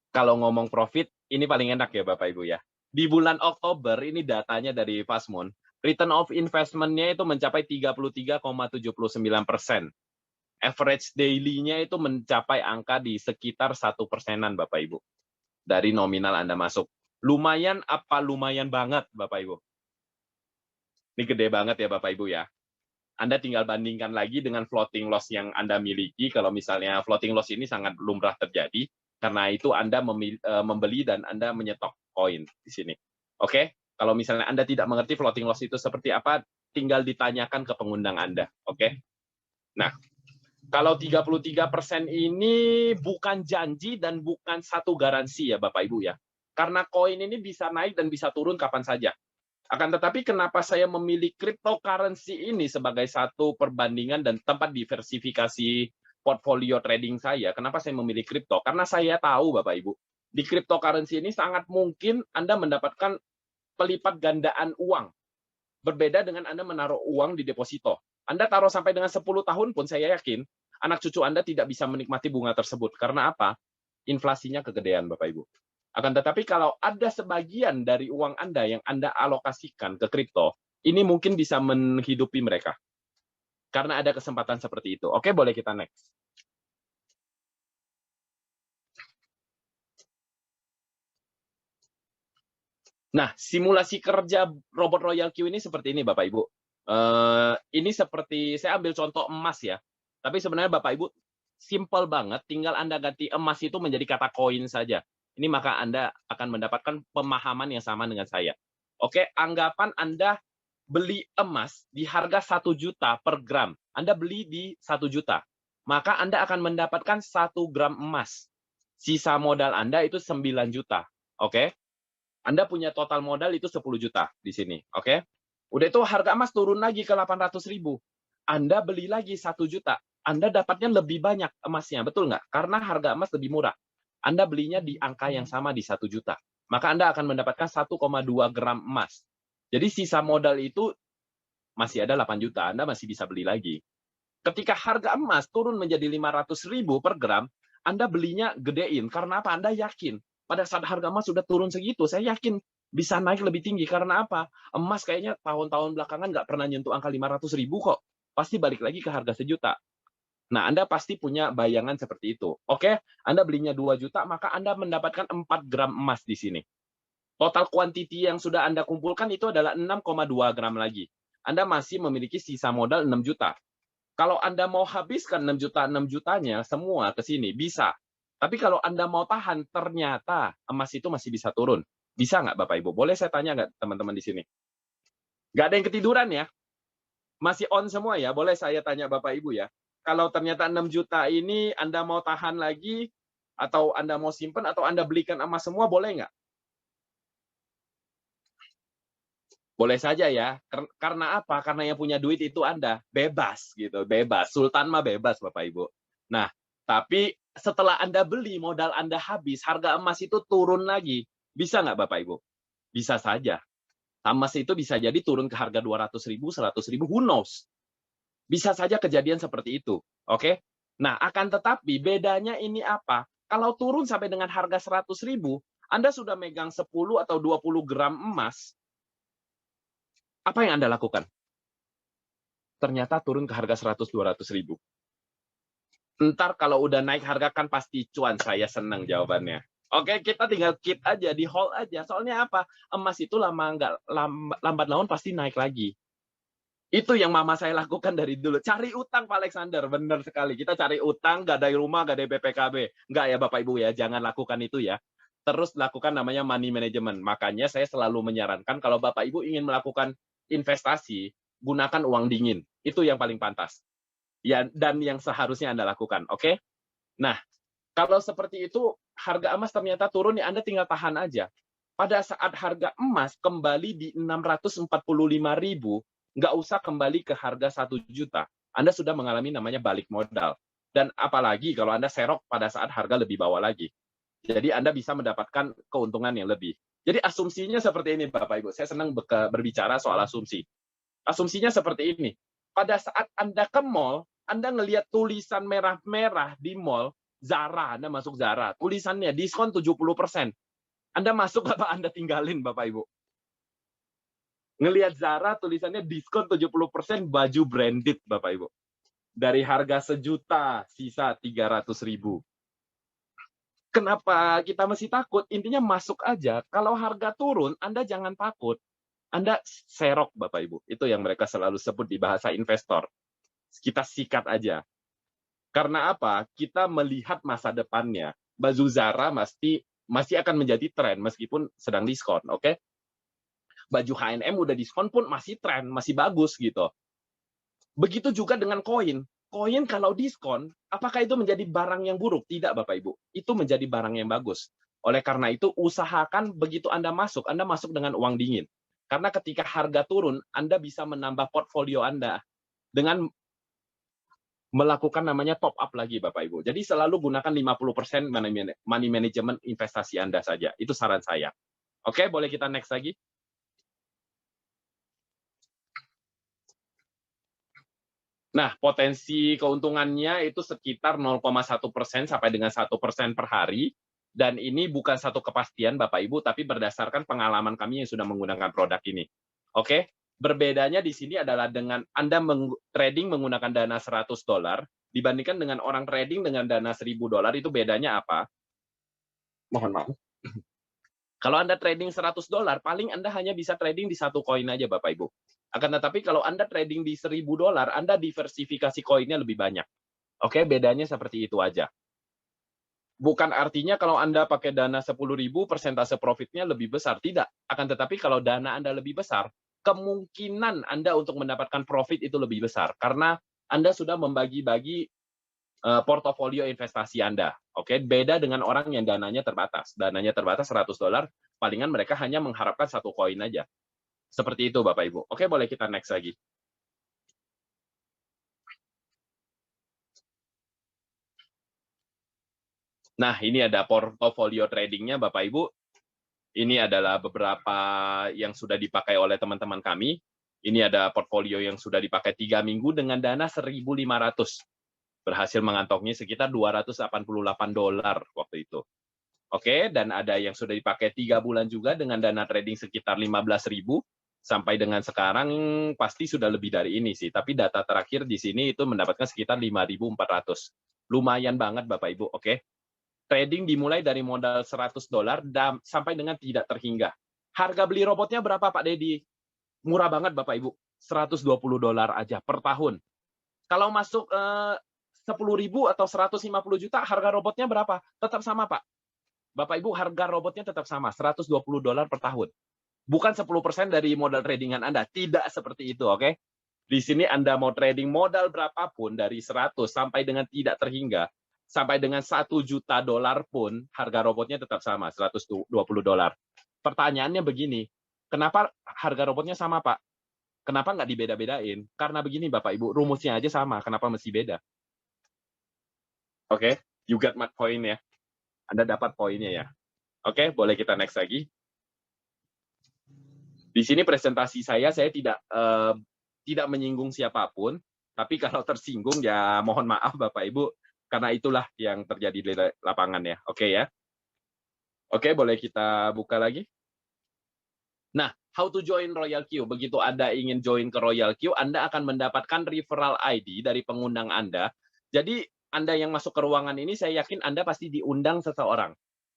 kalau ngomong profit, ini paling enak ya Bapak Ibu ya. Di bulan Oktober, ini datanya dari Fast Moon, return of investment-nya itu mencapai 33,79%. Average daily-nya itu mencapai angka di sekitar 1%-an Bapak Ibu. Dari nominal Anda masuk. Lumayan apa lumayan banget Bapak Ibu? Ini gede banget ya Bapak Ibu ya. Anda tinggal bandingkan lagi dengan floating loss yang Anda miliki. Kalau misalnya floating loss ini sangat lumrah terjadi, karena itu Anda membeli dan Anda menyetok koin di sini. Oke? Kalau misalnya Anda tidak mengerti floating loss itu seperti apa, tinggal ditanyakan ke pengundang Anda. Oke? Nah, kalau 33% ini bukan janji dan bukan satu garansi ya Bapak Ibu ya. Karena koin ini bisa naik dan bisa turun kapan saja. Akan tetapi kenapa saya memilih cryptocurrency ini sebagai satu perbandingan dan tempat diversifikasi portfolio trading saya? Kenapa saya memilih kripto? Karena saya tahu Bapak Ibu, di cryptocurrency ini sangat mungkin Anda mendapatkan pelipat gandaan uang. Berbeda dengan Anda menaruh uang di deposito. Anda taruh sampai dengan 10 tahun pun saya yakin anak cucu Anda tidak bisa menikmati bunga tersebut. Karena apa? Inflasinya kegedean Bapak Ibu. Akan tetapi kalau ada sebagian dari uang Anda yang Anda alokasikan ke kripto, ini mungkin bisa menghidupi mereka. Karena ada kesempatan seperti itu. Oke, boleh kita next. Nah, simulasi kerja robot Royal Q ini seperti ini, Bapak Ibu. Ini seperti, saya ambil contoh emas ya. Tapi sebenarnya Bapak Ibu, simple banget, tinggal Anda ganti emas itu menjadi kata koin saja. Ini maka Anda akan mendapatkan pemahaman yang sama dengan saya. Oke, anggapan Anda beli emas di harga 1 juta per gram. Anda beli di 1 juta. Maka Anda akan mendapatkan 1 gram emas. Sisa modal Anda itu 9 juta. Oke? Anda punya total modal itu 10 juta di sini. Oke? Udah itu harga emas turun lagi ke 800.000. Anda beli lagi 1 juta. Anda dapatnya lebih banyak emasnya. Betul nggak? Karena harga emas lebih murah. Anda belinya di angka yang sama di 1 juta. Maka Anda akan mendapatkan 1,2 gram emas. Jadi sisa modal itu masih ada 8 juta. Anda masih bisa beli lagi. Ketika harga emas turun menjadi 500.000 per gram, Anda belinya gedein. Karena apa? Anda yakin. Pada saat harga emas sudah turun segitu, saya yakin bisa naik lebih tinggi. Karena apa? Emas kayaknya tahun-tahun belakangan nggak pernah nyentuh angka 500.000 kok. Pasti balik lagi ke harga sejuta. Nah, Anda pasti punya bayangan seperti itu. Oke, Anda belinya 2 juta, maka Anda mendapatkan 4 gram emas di sini. Total quantity yang sudah Anda kumpulkan itu adalah 6,2 gram lagi. Anda masih memiliki sisa modal 6 juta. Kalau Anda mau habiskan 6 jutanya semua ke sini, bisa. Tapi kalau Anda mau tahan, ternyata emas itu masih bisa turun. Bisa nggak Bapak Ibu? Boleh saya tanya nggak teman-teman di sini? Nggak ada yang ketiduran ya? Masih on semua ya? Boleh saya tanya Bapak Ibu ya? Kalau ternyata 6 juta ini Anda mau tahan lagi, atau Anda mau simpan, atau Anda belikan emas semua, boleh nggak? Boleh saja ya. Karena apa? Karena yang punya duit itu Anda. Bebas gitu, bebas. Sultan mah bebas Bapak Ibu. Nah, tapi setelah Anda beli, modal Anda habis, harga emas itu turun lagi. Bisa nggak Bapak Ibu? Bisa saja. Emas itu bisa jadi turun ke harga 200.000, 100.000, who knows? Bisa saja kejadian seperti itu. Oke? Nah, akan tetapi bedanya ini apa? Kalau turun sampai dengan harga 100.000, Anda sudah megang 10 atau 20 gram emas, apa yang Anda lakukan? Ternyata turun ke harga 100-200.000. Ntar kalau udah naik harga kan pasti cuan, saya senang jawabannya. Oke, kita tinggal keep aja, di hold aja. Soalnya apa? Emas itu lambat laun pasti naik lagi. Itu yang mama saya lakukan dari dulu. Cari utang Pak Alexander, benar sekali. Kita cari utang, gadai rumah, gadai BPKB. Enggak ya Bapak Ibu ya, jangan lakukan itu ya. Terus lakukan namanya money management. Makanya saya selalu menyarankan kalau Bapak Ibu ingin melakukan investasi, gunakan uang dingin. Itu yang paling pantas. Ya, dan yang seharusnya Anda lakukan, oke? Nah, kalau seperti itu, harga emas ternyata turun, ya Anda tinggal tahan aja. Pada saat harga emas kembali di 645.000, nggak usah kembali ke harga 1 juta. Anda sudah mengalami namanya balik modal. Dan apalagi kalau Anda serok pada saat harga lebih bawah lagi. Jadi Anda bisa mendapatkan keuntungan yang lebih. Jadi asumsinya seperti ini Bapak Ibu. Saya senang berbicara soal asumsi. Asumsinya seperti ini. Pada saat Anda ke mall, Anda ngelihat tulisan merah-merah di mall, Zara, Anda masuk Zara, tulisannya diskon 70%. Anda masuk apa Anda tinggalin Bapak Ibu? Ngelihat Zara tulisannya diskon 70% baju branded Bapak Ibu. Dari harga 1 juta, sisa 300.000. Kenapa kita masih takut? Intinya masuk aja. Kalau harga turun, Anda jangan takut. Anda serok Bapak Ibu. Itu yang mereka selalu sebut di bahasa investor. Kita sikat aja. Karena apa? Kita melihat masa depannya. Baju Zara masih akan menjadi tren meskipun sedang diskon, oke? Baju H&M udah diskon pun masih tren, masih bagus gitu. Begitu juga dengan koin. Koin kalau diskon, apakah itu menjadi barang yang buruk? Tidak, Bapak Ibu. Itu menjadi barang yang bagus. Oleh karena itu, usahakan begitu Anda masuk dengan uang dingin. Karena ketika harga turun, Anda bisa menambah portfolio Anda dengan melakukan namanya top up lagi, Bapak Ibu. Jadi selalu gunakan 50% money management investasi Anda saja. Itu saran saya. Oke, boleh kita next lagi? Nah, potensi keuntungannya itu sekitar 0,1% sampai dengan 1% per hari. Dan ini bukan satu kepastian, Bapak Ibu, tapi berdasarkan pengalaman kami yang sudah menggunakan produk ini. Oke? Berbedanya di sini adalah dengan Anda trading menggunakan dana $100, dibandingkan dengan orang trading dengan dana $1.000, itu bedanya apa? Mohon maaf. Kalau Anda trading $100, paling Anda hanya bisa trading di satu koin aja, Bapak Ibu. Akan tetapi kalau Anda trading di $1.000, Anda diversifikasi koinnya lebih banyak. Oke, bedanya seperti itu aja. Bukan artinya kalau Anda pakai dana 10.000, persentase profitnya lebih besar. Tidak. Akan tetapi kalau dana Anda lebih besar, kemungkinan Anda untuk mendapatkan profit itu lebih besar. Karena Anda sudah membagi-bagi portofolio investasi Anda. Oke, beda dengan orang yang dananya terbatas. Dananya terbatas $100, palingan mereka hanya mengharapkan satu koin aja. Seperti itu, Bapak Ibu. Oke, boleh kita next lagi. Nah, ini ada portofolio tradingnya, Bapak Ibu. Ini adalah beberapa yang sudah dipakai oleh teman-teman kami. Ini ada portfolio yang sudah dipakai 3 minggu dengan dana 1.500. Berhasil mengantongi sekitar $288 waktu itu. Oke, dan ada yang sudah dipakai 3 bulan juga dengan dana trading sekitar 15.000. Sampai dengan sekarang pasti sudah lebih dari ini sih. Tapi data terakhir di sini itu mendapatkan sekitar 5.400. Lumayan banget Bapak Ibu, oke? Trading dimulai dari modal $100 sampai dengan tidak terhingga. Harga beli robotnya berapa Pak Dedi? Murah banget Bapak Ibu. $120 aja per tahun. Kalau masuk 10.000 atau 150 juta, harga robotnya berapa? Tetap sama Pak. Bapak Ibu, harga robotnya tetap sama, $120 per tahun. Bukan 10% dari modal tradingan Anda. Tidak seperti itu, oke? Di sini Anda mau trading modal berapapun, dari 100 sampai dengan tidak terhingga, sampai dengan $1 juta pun, harga robotnya tetap sama, $120. Pertanyaannya begini, kenapa harga robotnya sama, Pak? Kenapa nggak dibeda-bedain? Karena begini, Bapak Ibu, rumusnya aja sama, kenapa mesti beda? Oke, you got my point ya. Anda dapat poinnya ya. Oke, boleh kita next lagi. Di sini presentasi saya tidak menyinggung siapapun, tapi kalau tersinggung ya mohon maaf Bapak Ibu, karena itulah yang terjadi di lapangan ya. Oke ya. Oke, boleh kita buka lagi. Nah, how to join Royal Q. Begitu Anda ingin join ke Royal Q, Anda akan mendapatkan referral ID dari pengundang Anda. Jadi Anda yang masuk ke ruangan ini, saya yakin Anda pasti diundang seseorang.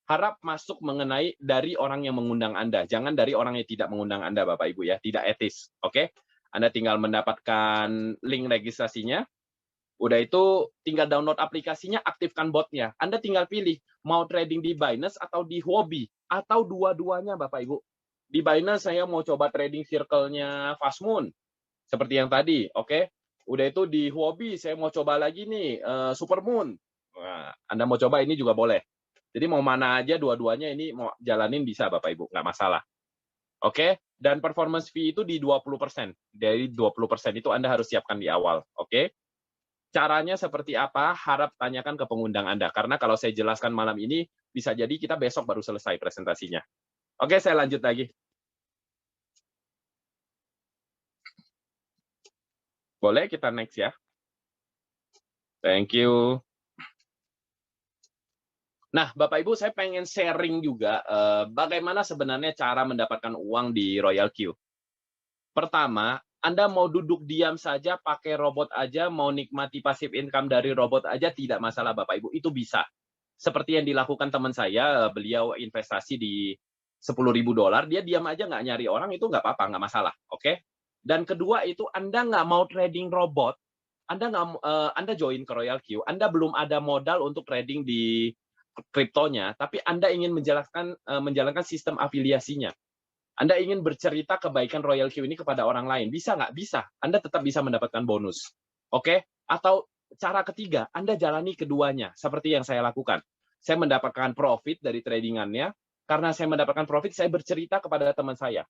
Harap masuk mengenai dari orang yang mengundang Anda. Jangan dari orang yang tidak mengundang Anda, Bapak Ibu ya. Tidak etis. Oke? Anda tinggal mendapatkan link registrasinya. Udah itu tinggal download aplikasinya, aktifkan botnya. Anda tinggal pilih mau trading di Binance atau di Huobi. Atau dua-duanya, Bapak Ibu. Di Binance saya mau coba trading circle-nya Fast Moon. Seperti yang tadi, oke? Udah itu di Huobi, saya mau coba lagi nih, Super Moon. Nah, Anda mau coba ini juga boleh. Jadi mau mana aja dua-duanya ini mau jalanin bisa Bapak Ibu, nggak masalah. Oke? Dan performance fee itu di 20%. Dari 20% itu Anda harus siapkan di awal, oke? Caranya seperti apa? Harap tanyakan ke pengundang Anda. Karena kalau saya jelaskan malam ini, bisa jadi kita besok baru selesai presentasinya. Oke, saya lanjut lagi. Boleh kita next ya? Thank you. Nah, Bapak Ibu, saya pengen sharing juga bagaimana sebenarnya cara mendapatkan uang di Royal Q. Pertama, Anda mau duduk diam saja, pakai robot aja, mau nikmati passive income dari robot aja, tidak masalah Bapak Ibu, itu bisa. Seperti yang dilakukan teman saya, beliau investasi di $10.000, dia diam aja nggak nyari orang, itu nggak apa-apa, nggak masalah, oke? Dan kedua itu Anda nggak mau trading robot, Anda join ke Royal Q, Anda belum ada modal untuk trading di kriptonya, tapi Anda ingin menjalankan sistem afiliasinya. Anda ingin bercerita kebaikan Royal Q ini kepada orang lain. Bisa nggak? Bisa. Anda tetap bisa mendapatkan bonus. Oke? Atau cara ketiga, Anda jalani keduanya, seperti yang saya lakukan. Saya mendapatkan profit dari tradingannya. Karena saya mendapatkan profit, saya bercerita kepada teman saya.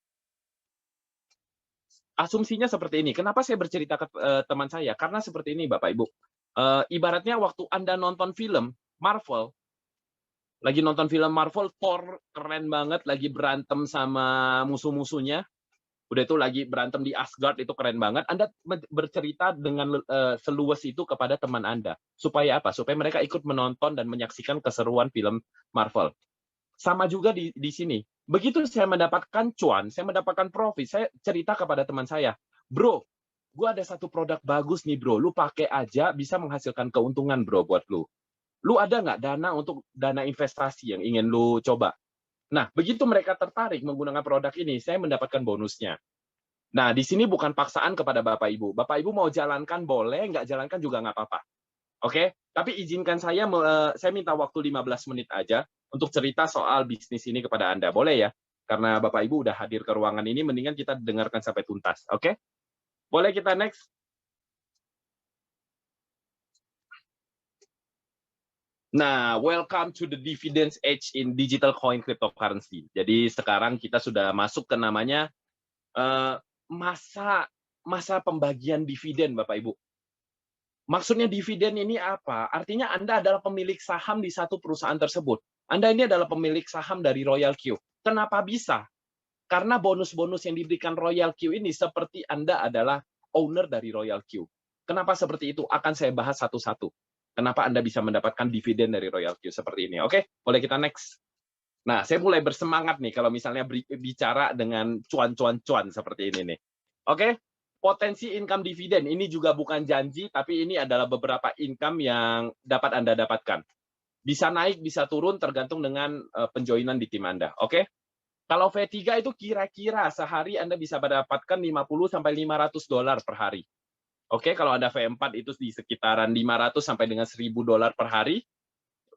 Asumsinya seperti ini. Kenapa saya bercerita ke teman saya? Karena seperti ini, Bapak Ibu. Ibaratnya waktu Anda nonton film Marvel, lagi nonton film Marvel, Thor keren banget, lagi berantem sama musuh-musuhnya, udah itu lagi berantem di Asgard, itu keren banget. Anda bercerita dengan seluas itu kepada teman Anda. Supaya apa? Supaya mereka ikut menonton dan menyaksikan keseruan film Marvel. Sama juga di sini. Begitu saya mendapatkan cuan, saya mendapatkan profit, saya cerita kepada teman saya, bro, gue ada satu produk bagus nih bro, lu pakai aja bisa menghasilkan keuntungan bro buat lu. Lu ada nggak dana untuk dana investasi yang ingin lu coba? Nah, begitu mereka tertarik menggunakan produk ini, saya mendapatkan bonusnya. Nah, di sini bukan paksaan kepada Bapak Ibu. Bapak Ibu mau jalankan boleh, nggak jalankan juga nggak apa-apa. Oke? Tapi izinkan saya minta waktu 15 menit aja untuk cerita soal bisnis ini kepada Anda. Boleh ya? Karena Bapak Ibu udah hadir ke ruangan ini, mendingan kita dengarkan sampai tuntas. Oke? Boleh kita next? Nah, welcome to the dividends age in digital coin cryptocurrency. Jadi sekarang kita sudah masuk ke namanya masa pembagian dividen, Bapak Ibu. Maksudnya dividen ini apa? Artinya Anda adalah pemilik saham di satu perusahaan tersebut. Anda ini adalah pemilik saham dari Royal Q. Kenapa bisa? Karena bonus-bonus yang diberikan Royal Q ini seperti Anda adalah owner dari Royal Q. Kenapa seperti itu? Akan saya bahas satu-satu. Kenapa Anda bisa mendapatkan dividen dari Royal Q seperti ini. Oke, boleh kita next. Nah, saya mulai bersemangat nih kalau misalnya bicara dengan cuan-cuan-cuan seperti ini nih. Oke, potensi income dividen ini juga bukan janji, tapi ini adalah beberapa income yang dapat Anda dapatkan. Bisa naik, bisa turun, tergantung dengan penjoinan di tim Anda. Oke? Kalau V3 itu kira-kira sehari Anda bisa mendapatkan $50-500 per hari. Oke, kalau ada V4 itu di sekitaran 500 sampai dengan $1.000 per hari.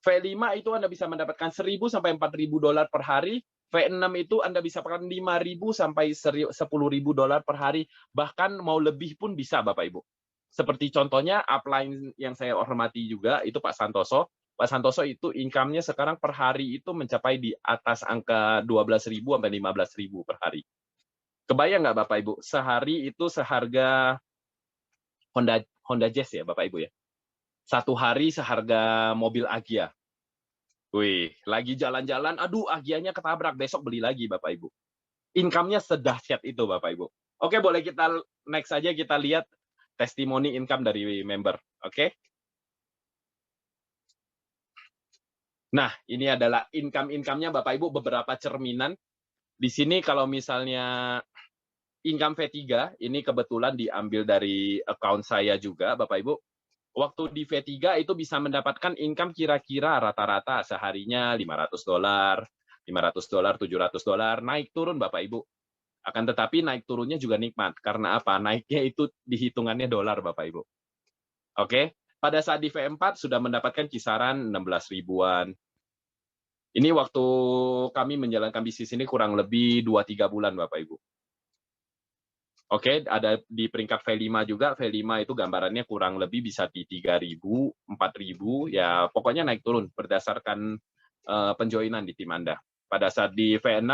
V5 itu Anda bisa mendapatkan $1.000 sampai $4.000 per hari. V6 itu Anda bisa mendapatkan $5.000 sampai $10.000 per hari. Bahkan mau lebih pun bisa, Bapak Ibu. Seperti contohnya upline yang saya hormati juga, itu Pak Santoso. Pak Santoso itu income-nya sekarang per hari itu mencapai di atas angka 12.000 sampai 15.000 per hari. Kebayang nggak Bapak Ibu? Sehari itu seharga Honda Jazz ya Bapak Ibu ya. Satu hari seharga mobil Agya. Wih, lagi jalan-jalan, aduh Agyanya ketabrak, besok beli lagi Bapak Ibu. Income-nya sedahsyat itu Bapak Ibu. Oke, boleh kita next aja kita lihat testimoni income dari member. Oke. Nah, ini adalah income-nya Bapak Ibu, beberapa cerminan. Di sini kalau misalnya income V3, ini kebetulan diambil dari account saya juga, Bapak Ibu. Waktu di V3 itu bisa mendapatkan income kira-kira rata-rata seharinya $500, $500, $700, naik turun Bapak Ibu. Akan tetapi naik turunnya juga nikmat. Karena apa? Naiknya itu dihitungannya dolar Bapak Ibu. Oke? Pada saat di V4 sudah mendapatkan kisaran 16 ribuan. Ini waktu kami menjalankan bisnis ini kurang lebih 2-3 bulan, Bapak Ibu. Oke, ada di peringkat V5 juga. V5 itu gambarannya kurang lebih bisa di 3.000, 4.000, ya pokoknya naik turun berdasarkan penjoinan di tim Anda. Pada saat di V6,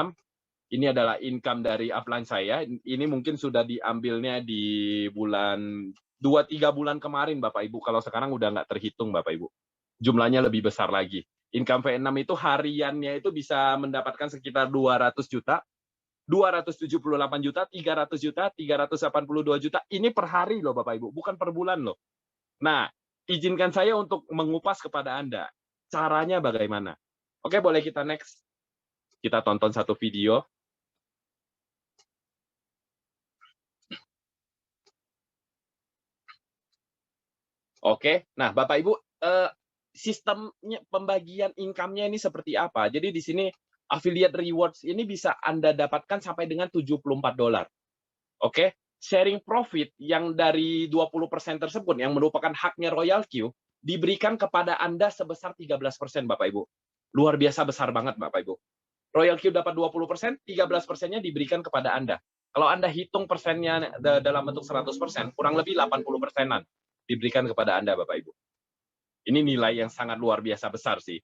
ini adalah income dari upline saya. Ini mungkin sudah diambilnya di bulan 2-3 bulan kemarin, Bapak Ibu. Kalau sekarang udah nggak terhitung, Bapak Ibu. Jumlahnya lebih besar lagi. Income V6 itu hariannya itu bisa mendapatkan sekitar 200 juta, 278 juta, 300 juta, 382 juta. Ini per hari loh Bapak Ibu, bukan per bulan loh. Nah, izinkan saya untuk mengupas kepada Anda. Caranya bagaimana? Oke, boleh kita next. Kita tonton satu video. Oke, nah Bapak Ibu, sistemnya pembagian income-nya ini seperti apa? Jadi di sini Affiliate rewards ini bisa Anda dapatkan sampai dengan $74. Oke, sharing profit yang dari 20% tersebut yang merupakan haknya Royal Q diberikan kepada Anda sebesar 13%, Bapak Ibu. Luar biasa besar banget, Bapak Ibu. Royal Q dapat 20%, 13%-nya diberikan kepada Anda. Kalau Anda hitung persennya dalam bentuk 100%, kurang lebih 80%-an diberikan kepada Anda, Bapak Ibu. Ini nilai yang sangat luar biasa besar sih.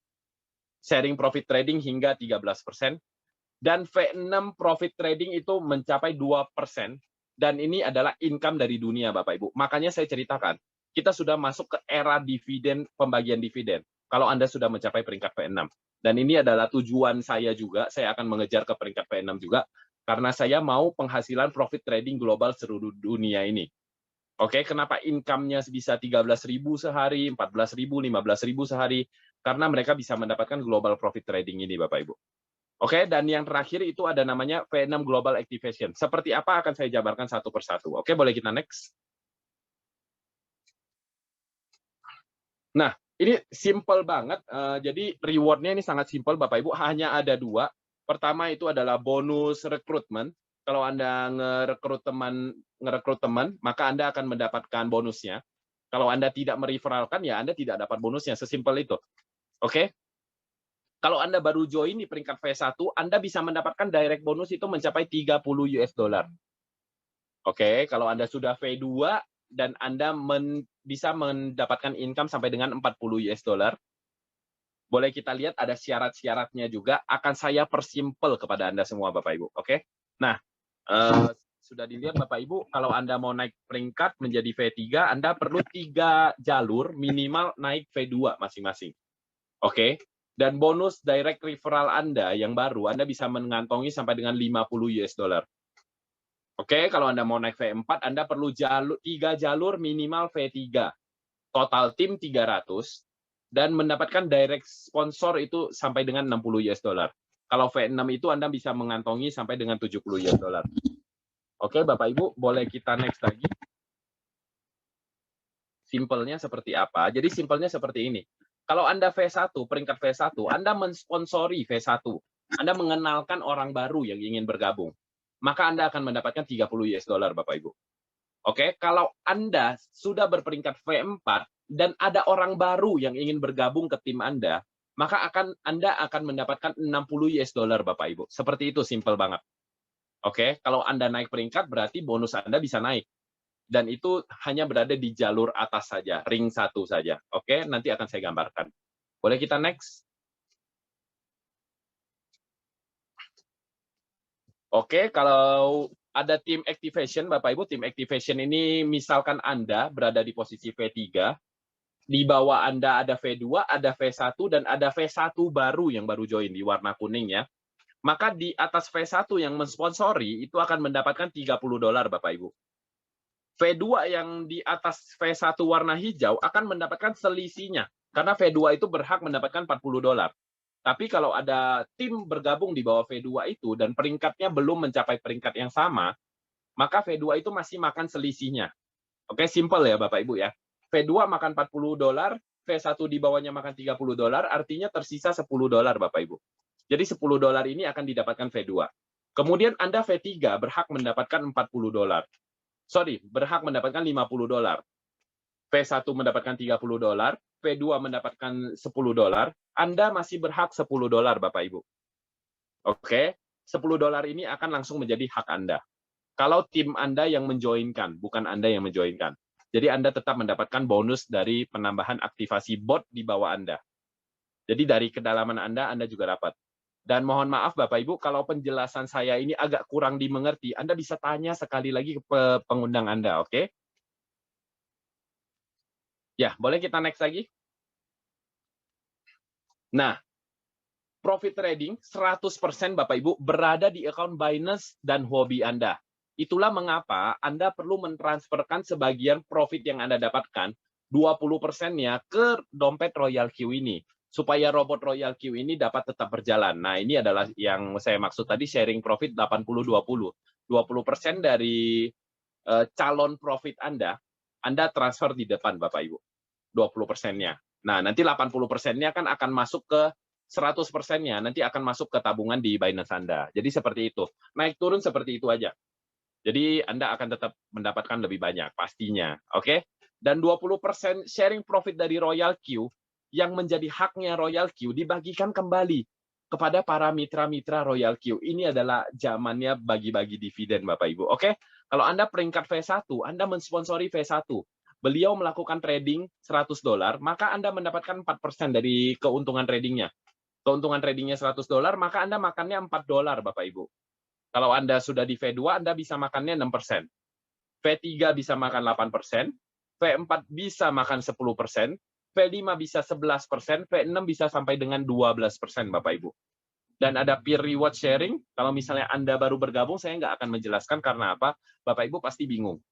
Sharing profit trading hingga 13%, dan V6 profit trading itu mencapai 2%, dan ini adalah income dari dunia, Bapak Ibu. Makanya saya ceritakan, kita sudah masuk ke era dividen, pembagian dividen, kalau Anda sudah mencapai peringkat V6. Dan ini adalah tujuan saya juga, saya akan mengejar ke peringkat V6 juga, karena saya mau penghasilan profit trading global seluruh dunia ini. Oke, kenapa income-nya bisa 13.000 sehari, 14.000, 15.000 sehari? Karena mereka bisa mendapatkan global profit trading ini, Bapak Ibu. Oke, dan yang terakhir itu ada namanya V6 Global Activation. Seperti apa akan saya jabarkan satu persatu. Oke, boleh kita next. Nah, ini simple banget. Jadi reward-nya ini sangat simple, Bapak Ibu. Hanya ada 2. Pertama itu adalah bonus rekrutmen. Kalau Anda ngerekrut teman, maka Anda akan mendapatkan bonusnya. Kalau Anda tidak mereferalkan, ya Anda tidak dapat bonusnya. Sesimpel itu. Oke? Kalau Anda baru join di peringkat V1, Anda bisa mendapatkan direct bonus itu mencapai $30. Oke, kalau Anda sudah V2 dan Anda bisa mendapatkan income sampai dengan $40. Boleh kita lihat ada syarat-syaratnya juga, akan saya persimpel kepada Anda semua, Bapak Ibu. Oke. Nah, sudah dilihat Bapak Ibu, kalau Anda mau naik peringkat menjadi V3, Anda perlu 3 jalur minimal naik V2 masing-masing. Oke. Dan bonus direct referral Anda yang baru, Anda bisa mengantongi sampai dengan $50. Oke, kalau Anda mau naik V4, Anda perlu 3 jalur minimal V3. Total tim 300, dan mendapatkan direct sponsor itu sampai dengan $60. Kalau V6 itu Anda bisa mengantongi sampai dengan $70. Oke, Bapak Ibu, boleh kita next lagi. Simpelnya seperti apa? Jadi simpelnya seperti ini. Kalau Anda V1, peringkat V1, Anda mensponsori V1. Anda mengenalkan orang baru yang ingin bergabung. Maka Anda akan mendapatkan $30, Bapak Ibu. Oke, kalau Anda sudah berperingkat V4 dan ada orang baru yang ingin bergabung ke tim Anda, maka Anda akan mendapatkan $60, Bapak Ibu. Seperti itu, simple banget. Oke, kalau Anda naik peringkat berarti bonus Anda bisa naik. Dan itu hanya berada di jalur atas saja, ring 1 saja. Oke, nanti akan saya gambarkan. Boleh kita next? Oke, kalau ada tim activation, Bapak Ibu, tim activation ini misalkan Anda berada di posisi V3, di bawah Anda ada V2, ada V1, dan ada V1 baru yang baru join di warna kuning ya. Maka di atas V1 yang mensponsori itu akan mendapatkan $30, Bapak Ibu. V2 yang di atas V1 warna hijau akan mendapatkan selisihnya, karena V2 itu berhak mendapatkan $40. Tapi kalau ada tim bergabung di bawah V2 itu dan peringkatnya belum mencapai peringkat yang sama, maka V2 itu masih makan selisihnya. Oke, simple ya Bapak Ibu ya. V2 makan $40, V1 di bawahnya makan $30, artinya tersisa $10, Bapak Ibu. Jadi $10 ini akan didapatkan V2. Kemudian Anda V3 berhak mendapatkan $40. Berhak mendapatkan $50. V1 mendapatkan $30, V2 mendapatkan $10, Anda masih berhak $10, Bapak Ibu. Oke, $10 ini akan langsung menjadi hak Anda. Kalau tim Anda yang menjoinkan, bukan Anda yang menjoinkan. Jadi Anda tetap mendapatkan bonus dari penambahan aktivasi bot di bawah Anda. Jadi dari kedalaman Anda juga dapat. Dan mohon maaf Bapak Ibu, kalau penjelasan saya ini agak kurang dimengerti, Anda bisa tanya sekali lagi ke pengundang Anda, oke? Ya, boleh kita next lagi? Nah, profit trading 100% Bapak Ibu berada di account Binance dan Huobi Anda. Itulah mengapa Anda perlu mentransferkan sebagian profit yang Anda dapatkan, 20%-nya ke dompet Royal Q ini, supaya robot Royal Q ini dapat tetap berjalan. Nah, ini adalah yang saya maksud tadi, sharing profit 80-20. 20% dari calon profit Anda transfer di depan Bapak Ibu. 20%-nya. Nah, nanti 80%-nya kan akan masuk ke 100%-nya nanti akan masuk ke tabungan di Binance Anda. Jadi seperti itu. Naik turun seperti itu aja. Jadi Anda akan tetap mendapatkan lebih banyak pastinya. Oke? Dan 20% sharing profit dari Royal Q yang menjadi haknya Royal Q dibagikan kembali kepada para mitra-mitra Royal Q. Ini adalah zamannya bagi-bagi dividen, Bapak Ibu. Oke? Kalau Anda peringkat V1, Anda mensponsori V1. Beliau melakukan trading $100, maka Anda mendapatkan 4% dari keuntungan tradingnya. Keuntungan tradingnya $100, maka Anda makannya $4, Bapak Ibu. Kalau Anda sudah di V2, Anda bisa makannya 6%. V3 bisa makan 8%, V4 bisa makan 10%, V5 bisa 11%, V6 bisa sampai dengan 12%, Bapak Ibu. Dan ada peer reward sharing, kalau misalnya Anda baru bergabung, saya nggak akan menjelaskan karena apa, Bapak Ibu pasti bingung.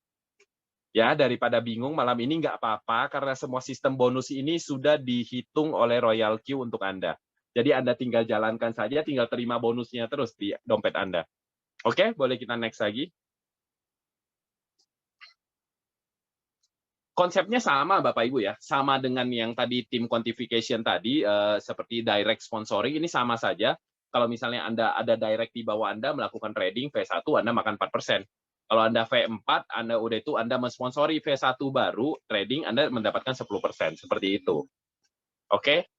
Ya, daripada bingung malam ini nggak apa-apa, karena semua sistem bonus ini sudah dihitung oleh Royal Q untuk Anda. Jadi Anda tinggal jalankan saja, tinggal terima bonusnya terus di dompet Anda. Oke, boleh kita next lagi. Konsepnya sama Bapak Ibu ya, sama dengan yang tadi tim quantification tadi, seperti direct sponsoring ini sama saja. Kalau misalnya Anda ada direct di bawah Anda melakukan trading, V1 Anda makan 4%. Kalau Anda V4, Anda udah itu Anda mensponsori V1 baru, trading Anda mendapatkan 10%, seperti itu. Oke?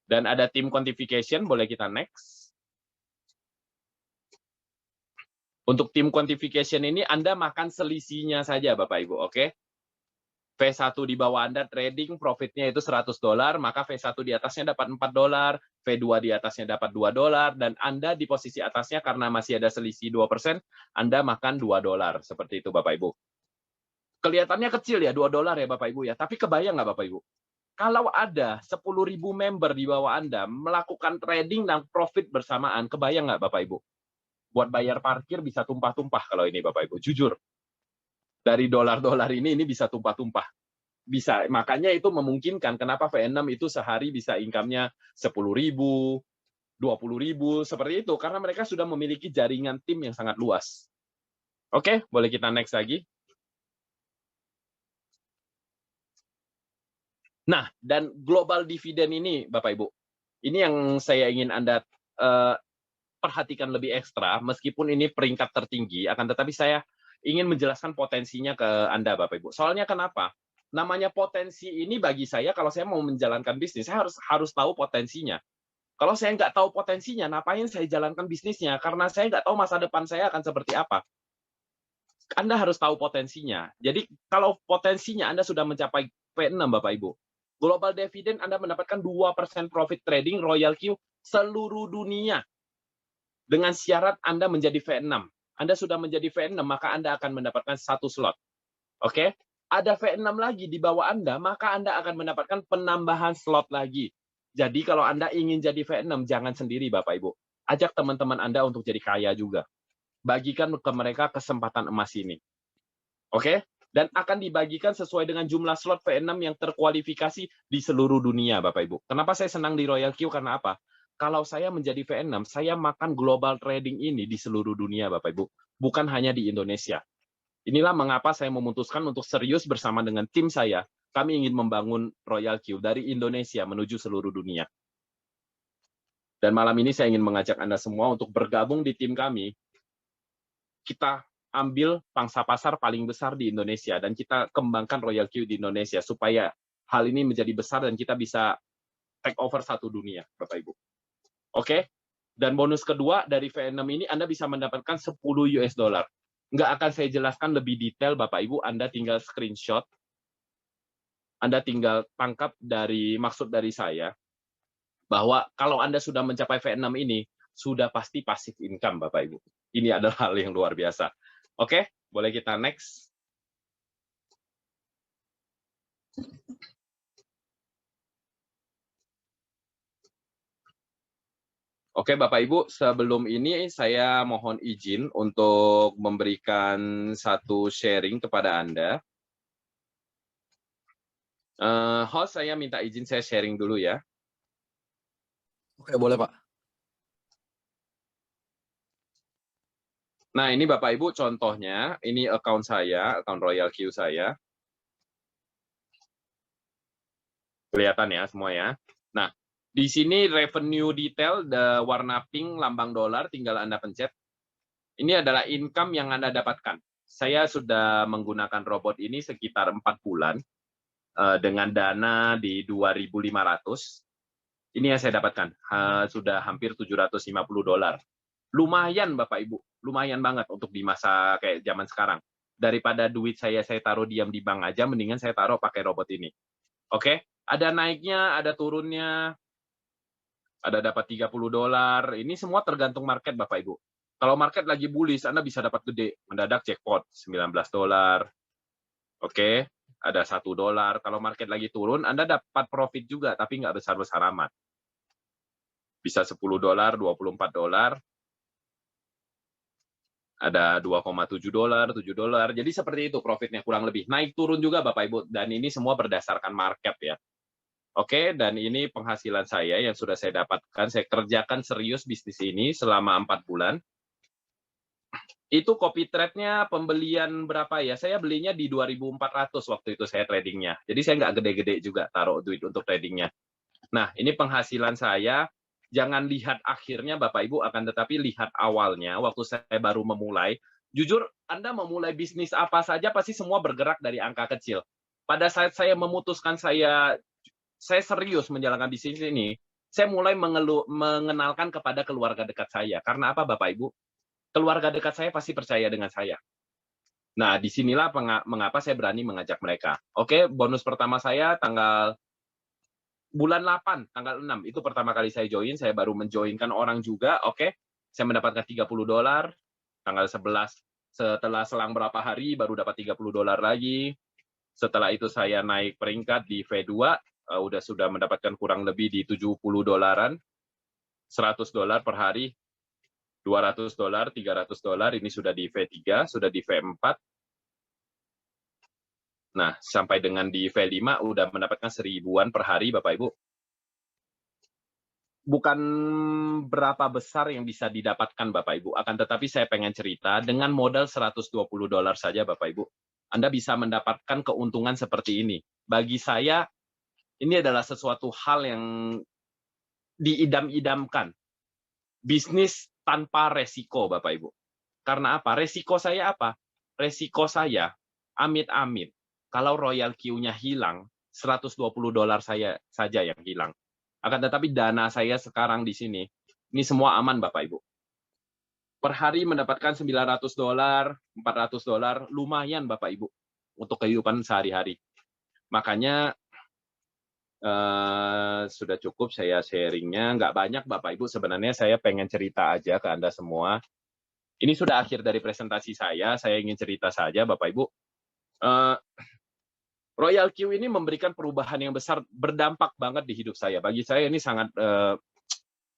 Dan ada tim quantification, boleh kita next. Untuk tim quantification ini Anda makan selisihnya saja Bapak Ibu, oke? V1 di bawah Anda trading profitnya itu $100, maka V1 di atasnya dapat $4, V2 di atasnya dapat $2, dan Anda di posisi atasnya karena masih ada selisih 2%, Anda makan $2. Seperti itu Bapak Ibu. Kelihatannya kecil ya, $2 ya Bapak Ibu ya, tapi kebayang nggak Bapak Ibu? Kalau ada 10.000 member di bawah Anda melakukan trading dan profit bersamaan, kebayang nggak Bapak Ibu? Buat bayar parkir bisa tumpah-tumpah kalau ini Bapak Ibu, jujur. Dari dolar-dolar ini bisa tumpah-tumpah. Bisa, makanya itu memungkinkan kenapa V6 itu sehari bisa income-nya 10.000, 20.000, seperti itu. Karena mereka sudah memiliki jaringan tim yang sangat luas. Oke, boleh kita next lagi. Nah, dan global dividend ini, Bapak Ibu, ini yang saya ingin Anda perhatikan lebih ekstra, meskipun ini peringkat tertinggi, akan tetapi saya ingin menjelaskan potensinya ke Anda, Bapak Ibu. Soalnya kenapa? Namanya potensi ini bagi saya, kalau saya mau menjalankan bisnis, saya harus tahu potensinya. Kalau saya nggak tahu potensinya, ngapain saya jalankan bisnisnya? Karena saya nggak tahu masa depan saya akan seperti apa. Anda harus tahu potensinya. Jadi kalau potensinya Anda sudah mencapai V6, Bapak Ibu, global dividend Anda mendapatkan 2% profit trading Royal Q seluruh dunia. Dengan syarat Anda menjadi V6. Anda sudah menjadi V6, maka Anda akan mendapatkan 1 slot. Oke? Ada V6 lagi di bawah Anda, maka Anda akan mendapatkan penambahan slot lagi. Jadi kalau Anda ingin jadi V6, jangan sendiri Bapak Ibu. Ajak teman-teman Anda untuk jadi kaya juga. Bagikan ke mereka kesempatan emas ini. Oke? Dan akan dibagikan sesuai dengan jumlah slot V6 yang terkualifikasi di seluruh dunia, Bapak Ibu. Kenapa saya senang di Royal Q? Karena apa? Kalau saya menjadi V6, saya makan global trading ini di seluruh dunia, Bapak Ibu. Bukan hanya di Indonesia. Inilah mengapa saya memutuskan untuk serius bersama dengan tim saya. Kami ingin membangun Royal Q dari Indonesia menuju seluruh dunia. Dan malam ini saya ingin mengajak Anda semua untuk bergabung di tim kami. Kita ambil pangsa pasar paling besar di Indonesia dan kita kembangkan Royal Q di Indonesia supaya hal ini menjadi besar dan kita bisa take over satu dunia, Bapak Ibu. Oke? Dan bonus kedua dari V6 ini Anda bisa mendapatkan 10 US dollar. Nggak akan saya jelaskan lebih detail, Bapak Ibu. Anda tinggal screenshot. Anda tinggal tangkap dari maksud dari saya bahwa kalau Anda sudah mencapai V6 ini, sudah pasti passive income, Bapak Ibu. Ini adalah hal yang luar biasa. Oke, boleh kita next. Oke, Bapak Ibu, sebelum ini saya mohon izin untuk memberikan satu sharing kepada Anda. Host, saya minta izin saya sharing dulu ya. Oke, boleh Pak. Nah, ini Bapak Ibu contohnya, ini account saya, account Royal Q saya. Kelihatan ya semua ya. Nah, Di sini revenue detail, warna pink, lambang dolar, tinggal Anda pencet. Ini adalah income yang Anda dapatkan. Saya sudah menggunakan robot ini sekitar 4 bulan, dengan dana di 2.500. Ini yang saya dapatkan, sudah hampir $750. Lumayan Bapak Ibu, lumayan banget untuk di masa kayak zaman sekarang. Daripada duit saya taruh diam di bank aja, mendingan saya taruh pakai robot ini. Oke, ada naiknya, ada turunnya, ada dapat $30. Ini semua tergantung market Bapak Ibu. Kalau market lagi bullish, Anda bisa dapat gede, mendadak jackpot $19. Oke, ada $1. Kalau market lagi turun, Anda dapat profit juga, tapi nggak besar-besar amat. Bisa $10, $24, ada $2,7, $7. Jadi seperti itu profitnya kurang lebih. Naik turun juga Bapak Ibu, dan ini semua berdasarkan market ya. Oke, dan ini penghasilan saya yang sudah saya dapatkan. Saya kerjakan serius bisnis ini selama 4 bulan. Itu copy trade-nya pembelian berapa ya? Saya belinya di 2.400 waktu itu saya tradingnya. Jadi saya nggak gede-gede juga taruh duit untuk tradingnya. Nah, ini penghasilan saya. Jangan lihat akhirnya Bapak Ibu, akan tetapi lihat awalnya waktu saya baru memulai. Jujur, Anda memulai bisnis apa saja pasti semua bergerak dari angka kecil. Pada saat saya memutuskan saya serius menjalankan bisnis ini, saya mulai mengenalkan kepada keluarga dekat saya. Karena apa Bapak Ibu? Keluarga dekat saya pasti percaya dengan saya. Nah, disinilah mengapa saya berani mengajak mereka. Oke, bonus pertama saya bulan 8, tanggal 6. Itu pertama kali saya join, saya baru menjoinkan orang juga. Oke, saya mendapatkan $30. Tanggal 11, setelah selang berapa hari, baru dapat $30 lagi. Setelah itu saya naik peringkat di V2, sudah mendapatkan kurang lebih di $70, $100 per hari, $200, $300, ini sudah di V3, sudah di V4. Nah, sampai dengan di V5 udah mendapatkan 1.000-an per hari, Bapak Ibu. Bukan berapa besar yang bisa didapatkan, Bapak Ibu. Akan tetapi saya pengen cerita, dengan modal $120 saja, Bapak Ibu, Anda bisa mendapatkan keuntungan seperti ini. Bagi saya, ini adalah sesuatu hal yang diidam-idamkan. Bisnis tanpa resiko, Bapak Ibu. Karena apa? Resiko saya apa? Resiko saya, amit-amit, kalau Royal Q-nya hilang, $120 saya saja yang hilang. Akan tetapi dana saya sekarang di sini, ini semua aman Bapak Ibu. Per hari mendapatkan $900, $400, lumayan Bapak Ibu untuk kehidupan sehari-hari. Makanya sudah cukup saya sharingnya, nggak banyak Bapak Ibu. Sebenarnya saya pengen cerita aja ke Anda semua. Ini sudah akhir dari presentasi saya ingin cerita saja Bapak Ibu. Royal Q ini memberikan perubahan yang besar, berdampak banget di hidup saya. Bagi saya ini sangat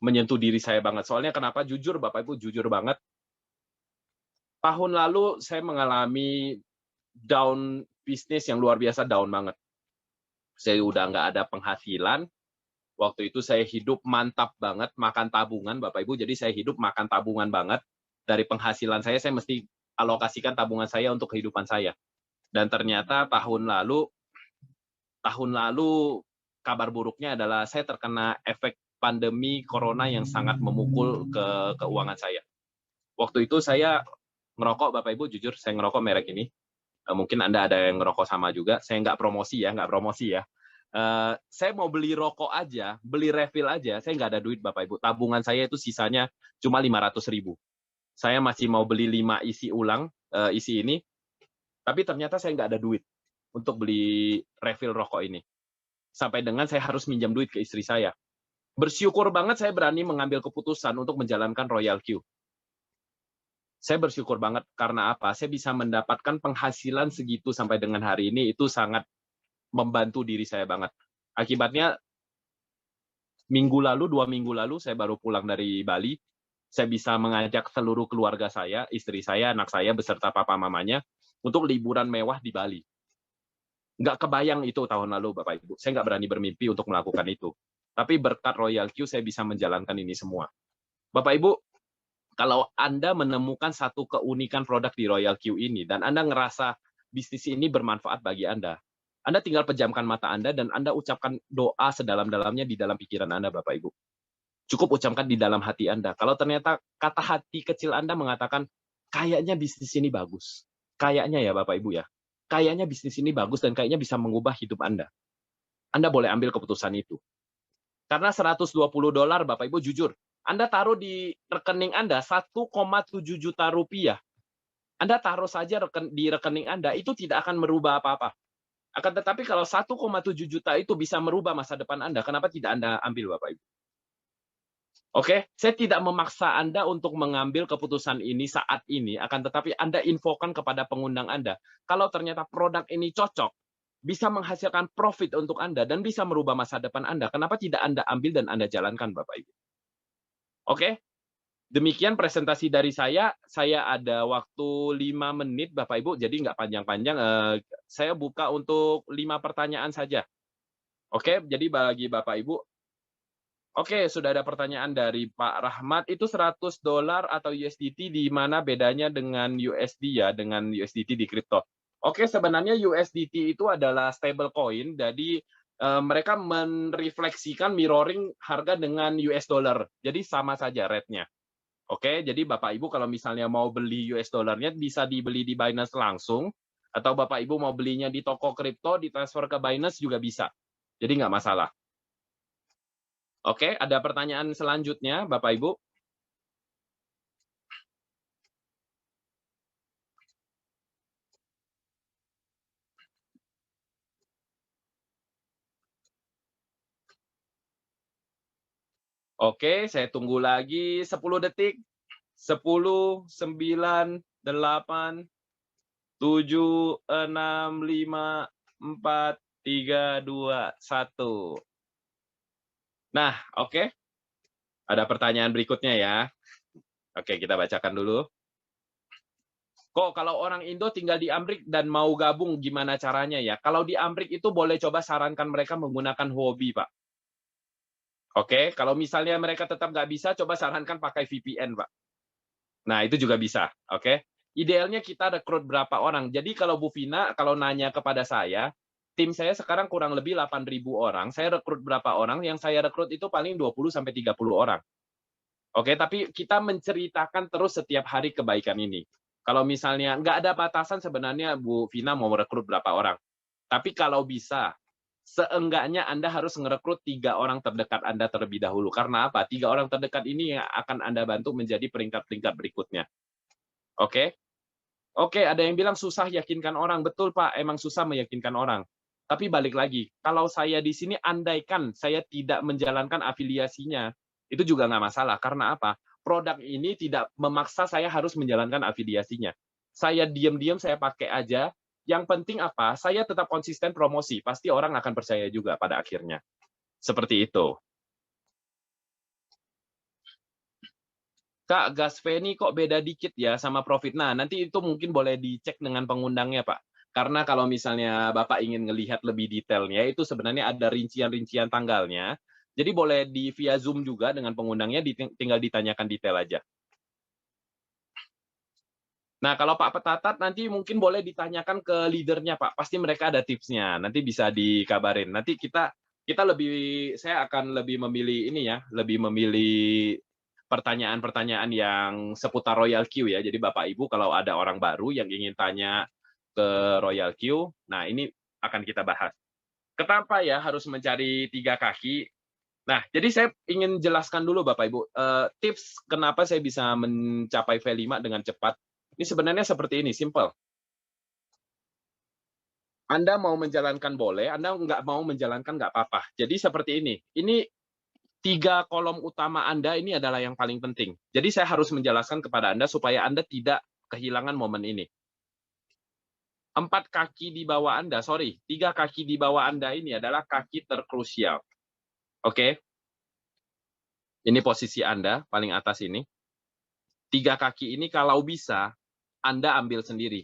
menyentuh diri saya banget. Soalnya kenapa? Jujur Bapak Ibu, jujur banget. Tahun lalu saya mengalami down bisnis yang luar biasa, down banget. Saya udah nggak ada penghasilan. Waktu itu saya hidup mantap banget, makan tabungan Bapak Ibu. Jadi saya hidup makan tabungan banget. Dari penghasilan saya mesti alokasikan tabungan saya untuk kehidupan saya. Dan ternyata tahun lalu kabar buruknya adalah saya terkena efek pandemi corona yang sangat memukul ke keuangan saya. Waktu itu saya ngerokok, Bapak Ibu, jujur saya ngerokok merek ini. Mungkin Anda ada yang ngerokok sama juga. Saya nggak promosi ya. Saya mau beli rokok aja, beli refill aja, saya nggak ada duit Bapak Ibu. Tabungan saya itu sisanya cuma 500.000. Saya masih mau beli 5 isi ini, tapi ternyata saya nggak ada duit untuk beli refill rokok ini. Sampai dengan saya harus minjam duit ke istri saya. Bersyukur banget saya berani mengambil keputusan untuk menjalankan Royal Q. Saya bersyukur banget karena apa? Saya bisa mendapatkan penghasilan segitu sampai dengan hari ini, itu sangat membantu diri saya banget. Akibatnya 2 minggu lalu saya baru pulang dari Bali. Saya bisa mengajak seluruh keluarga saya, istri saya, anak saya beserta papa mamanya untuk liburan mewah di Bali. Nggak kebayang itu tahun lalu Bapak Ibu. Saya nggak berani bermimpi untuk melakukan itu. Tapi berkat Royal Q saya bisa menjalankan ini semua. Bapak Ibu, kalau Anda menemukan satu keunikan produk di Royal Q ini dan Anda ngerasa bisnis ini bermanfaat bagi Anda, Anda tinggal pejamkan mata Anda dan Anda ucapkan doa sedalam-dalamnya di dalam pikiran Anda, Bapak Ibu. Cukup ucapkan di dalam hati Anda. Kalau ternyata kata hati kecil Anda mengatakan, kayaknya bisnis ini bagus. Kayaknya ya Bapak Ibu ya. Kayaknya bisnis ini bagus dan kayaknya bisa mengubah hidup Anda. Anda boleh ambil keputusan itu. Karena $120 Bapak Ibu jujur, Anda taruh di rekening Anda 1,7 juta rupiah. Anda taruh saja di rekening Anda, itu tidak akan merubah apa-apa. Akan tetapi kalau 1,7 juta itu bisa merubah masa depan Anda, kenapa tidak Anda ambil Bapak Ibu? Oke, saya tidak memaksa Anda untuk mengambil keputusan ini saat ini, akan tetapi Anda infokan kepada pengundang Anda. Kalau ternyata produk ini cocok, bisa menghasilkan profit untuk Anda, dan bisa merubah masa depan Anda, kenapa tidak Anda ambil dan Anda jalankan Bapak Ibu? Oke? Demikian presentasi dari saya. Saya ada waktu 5 menit, Bapak Ibu, jadi nggak panjang-panjang. Saya buka untuk 5 pertanyaan saja. Oke, jadi bagi Bapak Ibu. Oke, sudah ada pertanyaan dari Pak Rahmat. Itu $100 atau USDT, di mana bedanya dengan USD ya, dengan USDT di kripto? Oke, sebenarnya USDT itu adalah stable coin, jadi mereka merefleksikan mirroring harga dengan US dollar. Jadi sama saja rate-nya. Oke, jadi Bapak Ibu kalau misalnya mau beli US dollarnya bisa dibeli di Binance langsung, atau Bapak Ibu mau belinya di toko kripto, ditransfer ke Binance juga bisa. Jadi nggak masalah. Oke, ada pertanyaan selanjutnya, Bapak Ibu? Oke, saya tunggu lagi 10 detik. 10, 9, 8, 7, 6, 5, 4, 3, 2, 1. Nah, oke. Ada pertanyaan berikutnya ya. Oke, kita bacakan dulu. Kok kalau orang Indo tinggal di Amrik dan mau gabung, gimana caranya ya? Kalau di Amrik itu boleh coba sarankan mereka menggunakan Huobi, Pak. Oke, kalau misalnya mereka tetap nggak bisa, coba sarankan pakai VPN, Pak. Nah, itu juga bisa. Oke. Idealnya kita rekrut berapa orang. Jadi kalau Bu Vina, kalau nanya kepada saya, tim saya sekarang kurang lebih 8.000 orang. Saya rekrut berapa orang? Yang saya rekrut itu paling 20-30 orang. Oke, tapi kita menceritakan terus setiap hari kebaikan ini. Kalau misalnya nggak ada batasan sebenarnya Bu Vina mau merekrut berapa orang. Tapi kalau bisa, seenggaknya Anda harus merekrut 3 orang terdekat Anda terlebih dahulu. Karena apa? 3 orang terdekat ini yang akan Anda bantu menjadi peringkat-peringkat berikutnya. Oke? Oke, ada yang bilang susah yakinkan orang. Betul, Pak, emang susah meyakinkan orang. Tapi balik lagi, kalau saya di sini andaikan saya tidak menjalankan afiliasinya, itu juga nggak masalah. Karena apa? Produk ini tidak memaksa saya harus menjalankan afiliasinya. Saya diam-diam saya pakai aja. Yang penting apa? Saya tetap konsisten promosi. Pasti orang akan percaya juga pada akhirnya. Seperti itu. Kak, gas Feni kok beda dikit ya sama profit. Nah, nanti itu mungkin boleh dicek dengan pengundangnya, Pak. Karena kalau misalnya Bapak ingin melihat lebih detailnya, itu sebenarnya ada rincian-rincian tanggalnya. Jadi boleh di via Zoom juga dengan pengundangnya, tinggal ditanyakan detail aja. Nah, kalau Pak Petatat nanti mungkin boleh ditanyakan ke leadernya, Pak. Pasti mereka ada tipsnya. Nanti bisa dikabarin. Nanti saya akan lebih memilih ini ya, lebih memilih pertanyaan-pertanyaan yang seputar Royal Queue ya. Jadi Bapak Ibu kalau ada orang baru yang ingin tanya ke Royal Queue, nah ini akan kita bahas. Kenapa ya harus mencari 3 kaki? Nah, jadi saya ingin jelaskan dulu Bapak Ibu, tips kenapa saya bisa mencapai V5 dengan cepat. Ini sebenarnya seperti ini, simple. Anda mau menjalankan boleh, Anda nggak mau menjalankan nggak apa-apa. Jadi seperti ini 3 kolom utama Anda ini adalah yang paling penting. Jadi saya harus menjelaskan kepada Anda supaya Anda tidak kehilangan momen ini. 3 kaki di bawah Anda ini adalah kaki terkrusial. Oke? Ini posisi Anda, paling atas ini. 3 kaki ini kalau bisa, Anda ambil sendiri.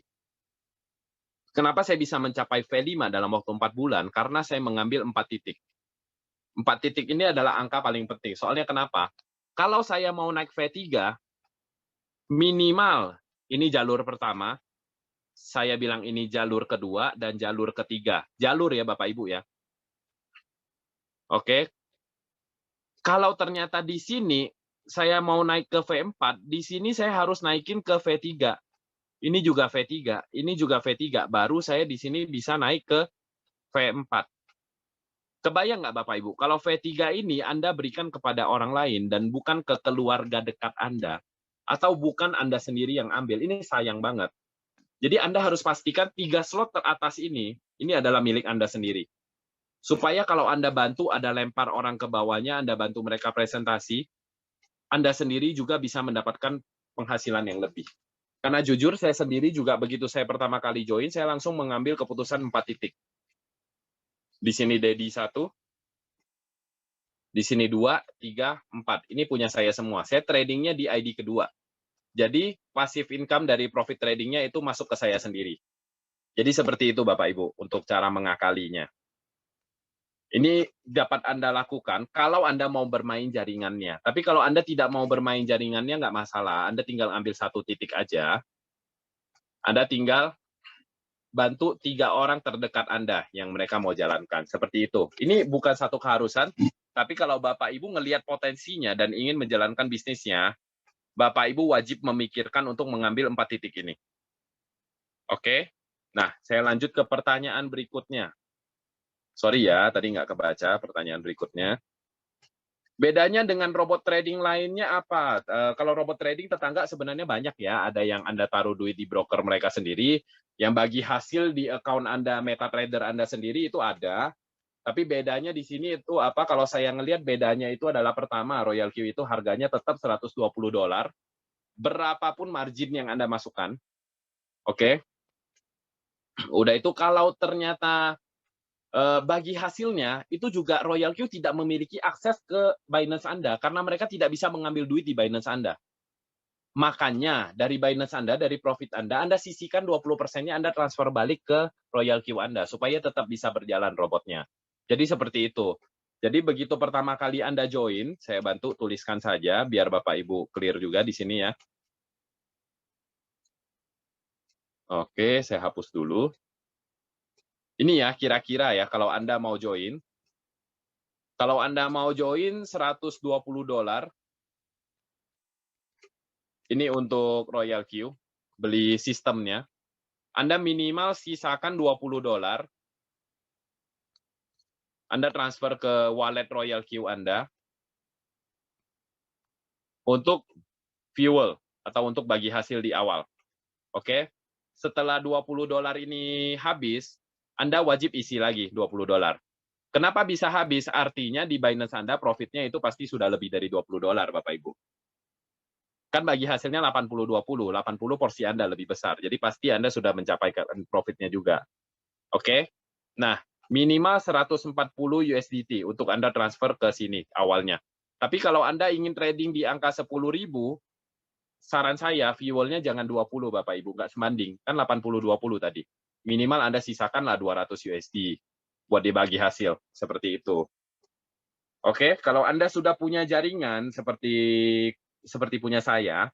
Kenapa saya bisa mencapai V5 dalam waktu 4 bulan? Karena saya mengambil 4 titik. 4 titik ini adalah angka paling penting. Soalnya kenapa? Kalau saya mau naik V3, minimal, ini jalur pertama, saya bilang ini jalur kedua dan jalur ketiga. Jalur ya Bapak Ibu ya. Oke. Kalau ternyata di sini saya mau naik ke V4, di sini saya harus naikin ke V3. Ini juga V3, ini juga V3. Baru saya di sini bisa naik ke V4. Kebayang nggak Bapak Ibu? Kalau V3 ini Anda berikan kepada orang lain dan bukan ke keluarga dekat Anda, atau bukan Anda sendiri yang ambil, ini sayang banget. Jadi Anda harus pastikan 3 slot teratas ini adalah milik Anda sendiri. Supaya kalau Anda bantu ada lempar orang ke bawahnya, Anda bantu mereka presentasi, Anda sendiri juga bisa mendapatkan penghasilan yang lebih. Karena jujur saya sendiri juga begitu saya pertama kali join, saya langsung mengambil keputusan 4 titik. Di sini Dedi 1, di sini 2, 3, 4. Ini punya saya semua. Saya tradingnya di ID kedua. Jadi passive income dari profit tradingnya itu masuk ke saya sendiri. Jadi seperti itu Bapak Ibu untuk cara mengakalinya. Ini dapat Anda lakukan kalau Anda mau bermain jaringannya. Tapi kalau Anda tidak mau bermain jaringannya, nggak masalah. Anda tinggal ambil 1 titik aja. Anda tinggal bantu 3 orang terdekat Anda yang mereka mau jalankan. Seperti itu. Ini bukan satu keharusan, tapi kalau Bapak Ibu ngelihat potensinya dan ingin menjalankan bisnisnya, Bapak Ibu wajib memikirkan untuk mengambil 4 titik ini. Oke? Nah, saya lanjut ke pertanyaan berikutnya. Sorry ya, tadi nggak kebaca pertanyaan berikutnya. Bedanya dengan robot trading lainnya apa? Kalau robot trading tetangga sebenarnya banyak ya. Ada yang Anda taruh duit di broker mereka sendiri, yang bagi hasil di account Anda, MetaTrader Anda sendiri itu ada. Tapi bedanya di sini itu apa? Kalau saya ngelihat bedanya itu adalah pertama, Royal Q itu harganya tetap $120. Berapapun margin yang Anda masukkan. Oke. Udah itu kalau ternyata bagi hasilnya, itu juga Royal Q tidak memiliki akses ke Binance Anda, karena mereka tidak bisa mengambil duit di Binance Anda. Makanya, dari Binance Anda, dari profit Anda sisihkan 20%-nya Anda transfer balik ke Royal Q Anda, supaya tetap bisa berjalan robotnya. Jadi seperti itu. Jadi begitu pertama kali Anda join, saya bantu tuliskan saja, biar Bapak Ibu clear juga di sini ya. Oke, saya hapus dulu. Ini ya, kira-kira ya, kalau Anda mau join. Kalau Anda mau join $120, ini untuk Royal Q, beli sistemnya. Anda minimal sisakan $20, Anda transfer ke wallet Royal Q Anda, untuk fuel, atau untuk bagi hasil di awal. Oke? Setelah $20 ini habis, Anda wajib isi lagi $20. Kenapa bisa habis? Artinya di Binance Anda profitnya itu pasti sudah lebih dari $20, Bapak Ibu. Kan bagi hasilnya 80-20, 80 porsi Anda lebih besar. Jadi pasti Anda sudah mencapai profitnya juga. Oke? Nah, minimal 140 USDT untuk Anda transfer ke sini awalnya. Tapi kalau Anda ingin trading di angka 10.000, saran saya fuelnya jangan 20 Bapak Ibu, nggak sebanding. Kan 80-20 tadi. Minimal Anda sisakanlah 200 USD buat dibagi hasil, seperti itu. Oke, kalau Anda sudah punya jaringan seperti punya saya,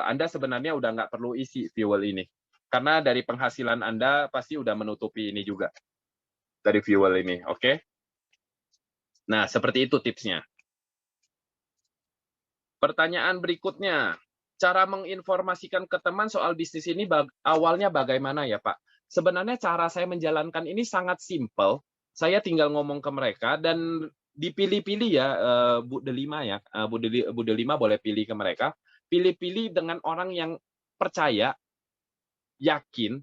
Anda sebenarnya udah nggak perlu isi fuel ini. Karena dari penghasilan Anda pasti udah menutupi ini juga. Dari fuel ini, oke? Nah, seperti itu tipsnya. Pertanyaan berikutnya, cara menginformasikan ke teman soal bisnis ini awalnya bagaimana ya Pak? Sebenarnya cara saya menjalankan ini sangat simpel. Saya tinggal ngomong ke mereka dan dipilih-pilih ya, Bu Delima ya, Bu Delima boleh pilih ke mereka. Pilih-pilih dengan orang yang percaya, yakin,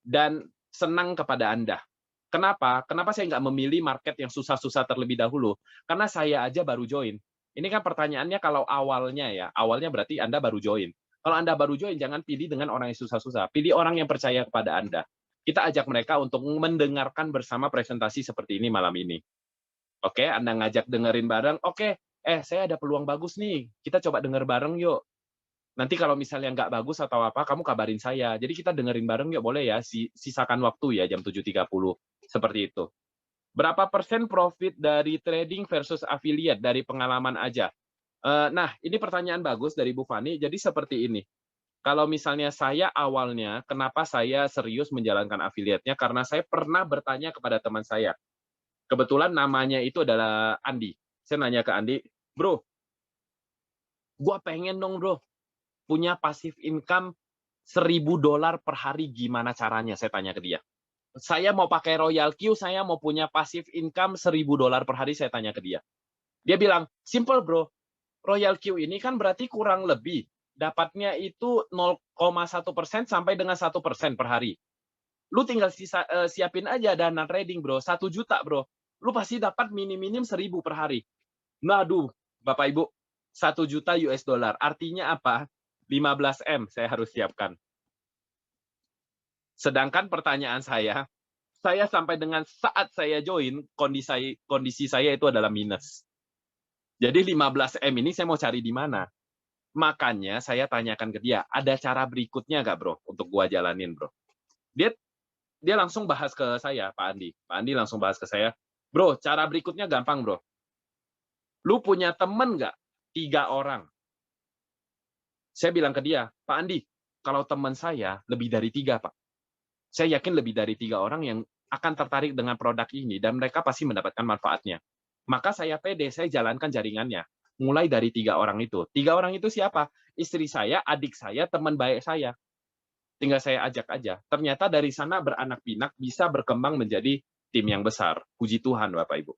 dan senang kepada Anda. Kenapa? Kenapa saya nggak memilih market yang susah-susah terlebih dahulu? Karena saya aja baru join. Ini kan pertanyaannya kalau awalnya ya, awalnya berarti Anda baru join. Kalau Anda baru join, jangan pilih dengan orang yang susah-susah. Pilih orang yang percaya kepada Anda. Kita ajak mereka untuk mendengarkan bersama presentasi seperti ini malam ini. Oke, Anda ngajak dengerin bareng, oke, saya ada peluang bagus nih, kita coba denger bareng yuk. Nanti kalau misalnya nggak bagus atau apa, kamu kabarin saya. Jadi kita dengerin bareng yuk, boleh ya, sisakan waktu ya, jam 7.30. Seperti itu. Berapa persen profit dari trading versus affiliate dari pengalaman aja? Nah, ini pertanyaan bagus dari Bu Fani. Jadi seperti ini. Kalau misalnya saya awalnya, kenapa saya serius menjalankan afiliatnya, karena saya pernah bertanya kepada teman saya. Kebetulan namanya itu adalah Andi. Saya nanya ke Andi, "Bro, gua pengen dong bro, punya passive income $1.000 per hari, gimana caranya?" Saya tanya ke dia. Saya mau pakai Royal Q, saya mau punya passive income $1.000 per hari, saya tanya ke dia. Dia bilang, "Simple bro, Royal Q ini kan berarti kurang lebih dapatnya itu 0,1% sampai dengan 1% per hari. Lu tinggal siapin aja dana trading bro, 1 juta bro. Lu pasti dapat minim-minim 1.000 per hari." Nah, aduh, Bapak Ibu, 1 juta US dollar. Artinya apa? 15 M saya harus siapkan. Sedangkan pertanyaan saya sampai dengan saat saya join, kondisi saya itu adalah minus. Jadi 15 M ini saya mau cari di mana? Makanya saya tanyakan ke dia, ada cara berikutnya nggak bro, untuk gua jalanin bro? Dia dia langsung bahas ke saya, Pak Andi. Pak Andi langsung bahas ke saya, "Bro, cara berikutnya gampang bro. Lu punya temen nggak? 3 orang." Saya bilang ke dia, "Pak Andi, kalau teman saya lebih dari 3 Pak. Saya yakin lebih dari 3 orang yang akan tertarik dengan produk ini dan mereka pasti mendapatkan manfaatnya. Maka saya pede, saya jalankan jaringannya. Mulai dari 3 orang itu. 3 orang itu siapa? Istri saya, adik saya, teman baik saya. Tinggal saya ajak aja. Ternyata dari sana beranak pinak bisa berkembang menjadi tim yang besar. Puji Tuhan Bapak Ibu.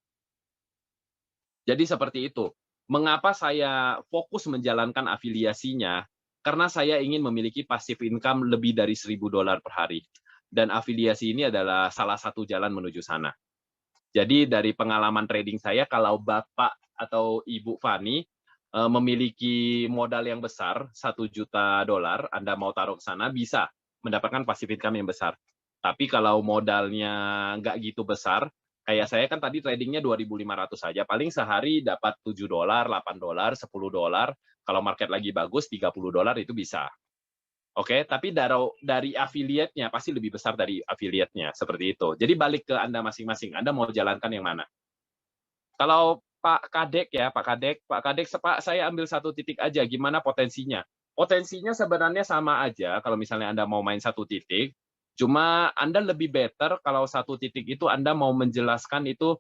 Jadi seperti itu. Mengapa saya fokus menjalankan afiliasinya? Karena saya ingin memiliki passive income lebih dari $1.000 per hari. Dan afiliasi ini adalah salah satu jalan menuju sana. Jadi dari pengalaman trading saya, kalau Bapak atau Ibu Fani memiliki modal yang besar, $1 juta, Anda mau taruh ke sana, bisa mendapatkan passive income yang besar. Tapi kalau modalnya nggak gitu besar, kayak saya kan tadi tradingnya 2.500 saja, paling sehari dapat $7, $8, $10. Kalau market lagi bagus, $30 itu bisa. Oke, tapi dari affiliate-nya pasti lebih besar dari affiliate-nya, seperti itu. Jadi balik ke Anda masing-masing, Anda mau jalankan yang mana? Kalau Pak Kadek ya, Pak Kadek, Pak, saya ambil 1 titik aja, gimana potensinya? Potensinya sebenarnya sama aja kalau misalnya Anda mau main 1 titik, cuma Anda lebih better kalau 1 titik itu Anda mau menjelaskan itu,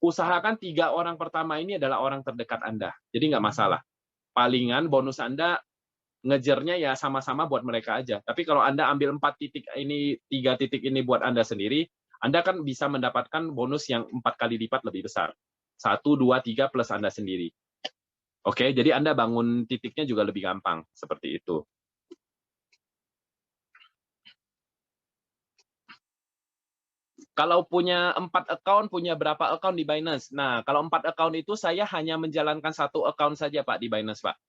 usahakan 3 orang pertama ini adalah orang terdekat Anda, jadi nggak masalah. Palingan bonus Anda ngejarnya ya sama-sama buat mereka aja. Tapi kalau Anda ambil 4 titik ini, 3 titik ini buat Anda sendiri, Anda kan bisa mendapatkan bonus yang 4 kali lipat lebih besar. 1, 2, 3 plus Anda sendiri. Oke, jadi Anda bangun titiknya juga lebih gampang, seperti itu. Kalau punya 4 account, punya berapa account di Binance? Nah, kalau 4 account itu saya hanya menjalankan 1 account saja Pak di Binance, Pak.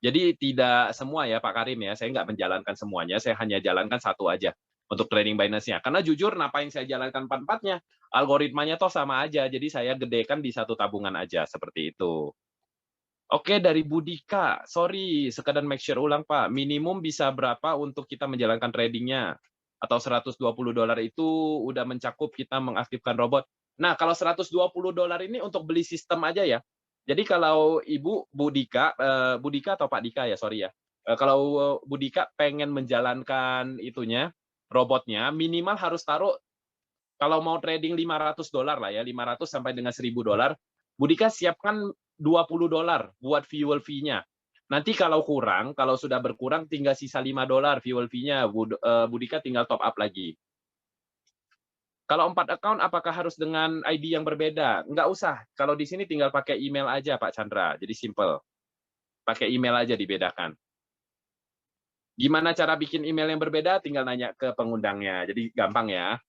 Jadi tidak semua ya Pak Karim ya, saya nggak menjalankan semuanya, saya hanya jalankan 1 aja untuk trading Binance-nya. Karena jujur ngapain saya jalankan 4-4-nya, algoritmanya toh sama aja, jadi saya gedekan di 1 tabungan aja, seperti itu. Oke, dari Budika, sorry, sekedar make sure ulang Pak, minimum bisa berapa untuk kita menjalankan trading-nya? Atau $120 itu udah mencakup kita mengaktifkan robot? Nah, kalau $120 ini untuk beli sistem aja ya. Jadi kalau Ibu Budika, Budika atau Pak Dika ya, sorry ya. Kalau Budika pengen menjalankan itunya, robotnya, minimal harus taruh, kalau mau trading $500 lah ya, 500 sampai dengan $1.000, Budika siapkan $20 buat fuel fee-nya. Nanti kalau kurang, kalau sudah berkurang tinggal sisa $5 fuel fee-nya, Budika tinggal top up lagi. Kalau 4 account, apakah harus dengan ID yang berbeda? Nggak usah. Kalau di sini tinggal pakai email aja, Pak Chandra. Jadi simple. Pakai email aja dibedakan. Gimana cara bikin email yang berbeda? Tinggal nanya ke pengundangnya. Jadi gampang ya.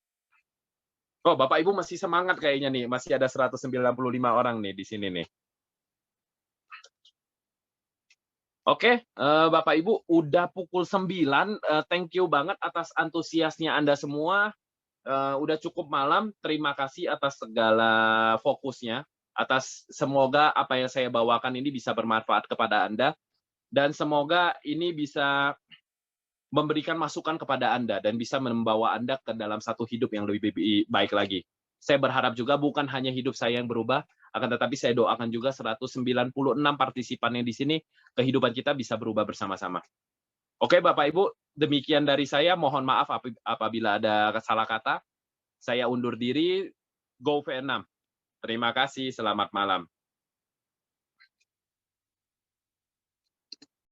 Oh, Bapak Ibu masih semangat kayaknya nih. Masih ada 195 orang nih di sini nih. Oke, Bapak Ibu, udah pukul 9. Thank you banget atas antusiasnya Anda semua. Udah cukup malam. Terima kasih atas segala fokusnya. Atas semoga apa yang saya bawakan ini bisa bermanfaat kepada Anda. Dan semoga ini bisa memberikan masukan kepada Anda dan bisa membawa Anda ke dalam satu hidup yang lebih baik lagi. Saya berharap juga bukan hanya hidup saya yang berubah, akan tetapi saya doakan juga 196 partisipan yang di sini, kehidupan kita bisa berubah bersama-sama. Oke, Bapak Ibu, demikian dari saya. Mohon maaf apabila ada salah kata. Saya undur diri. Go V6. Terima kasih. Selamat malam.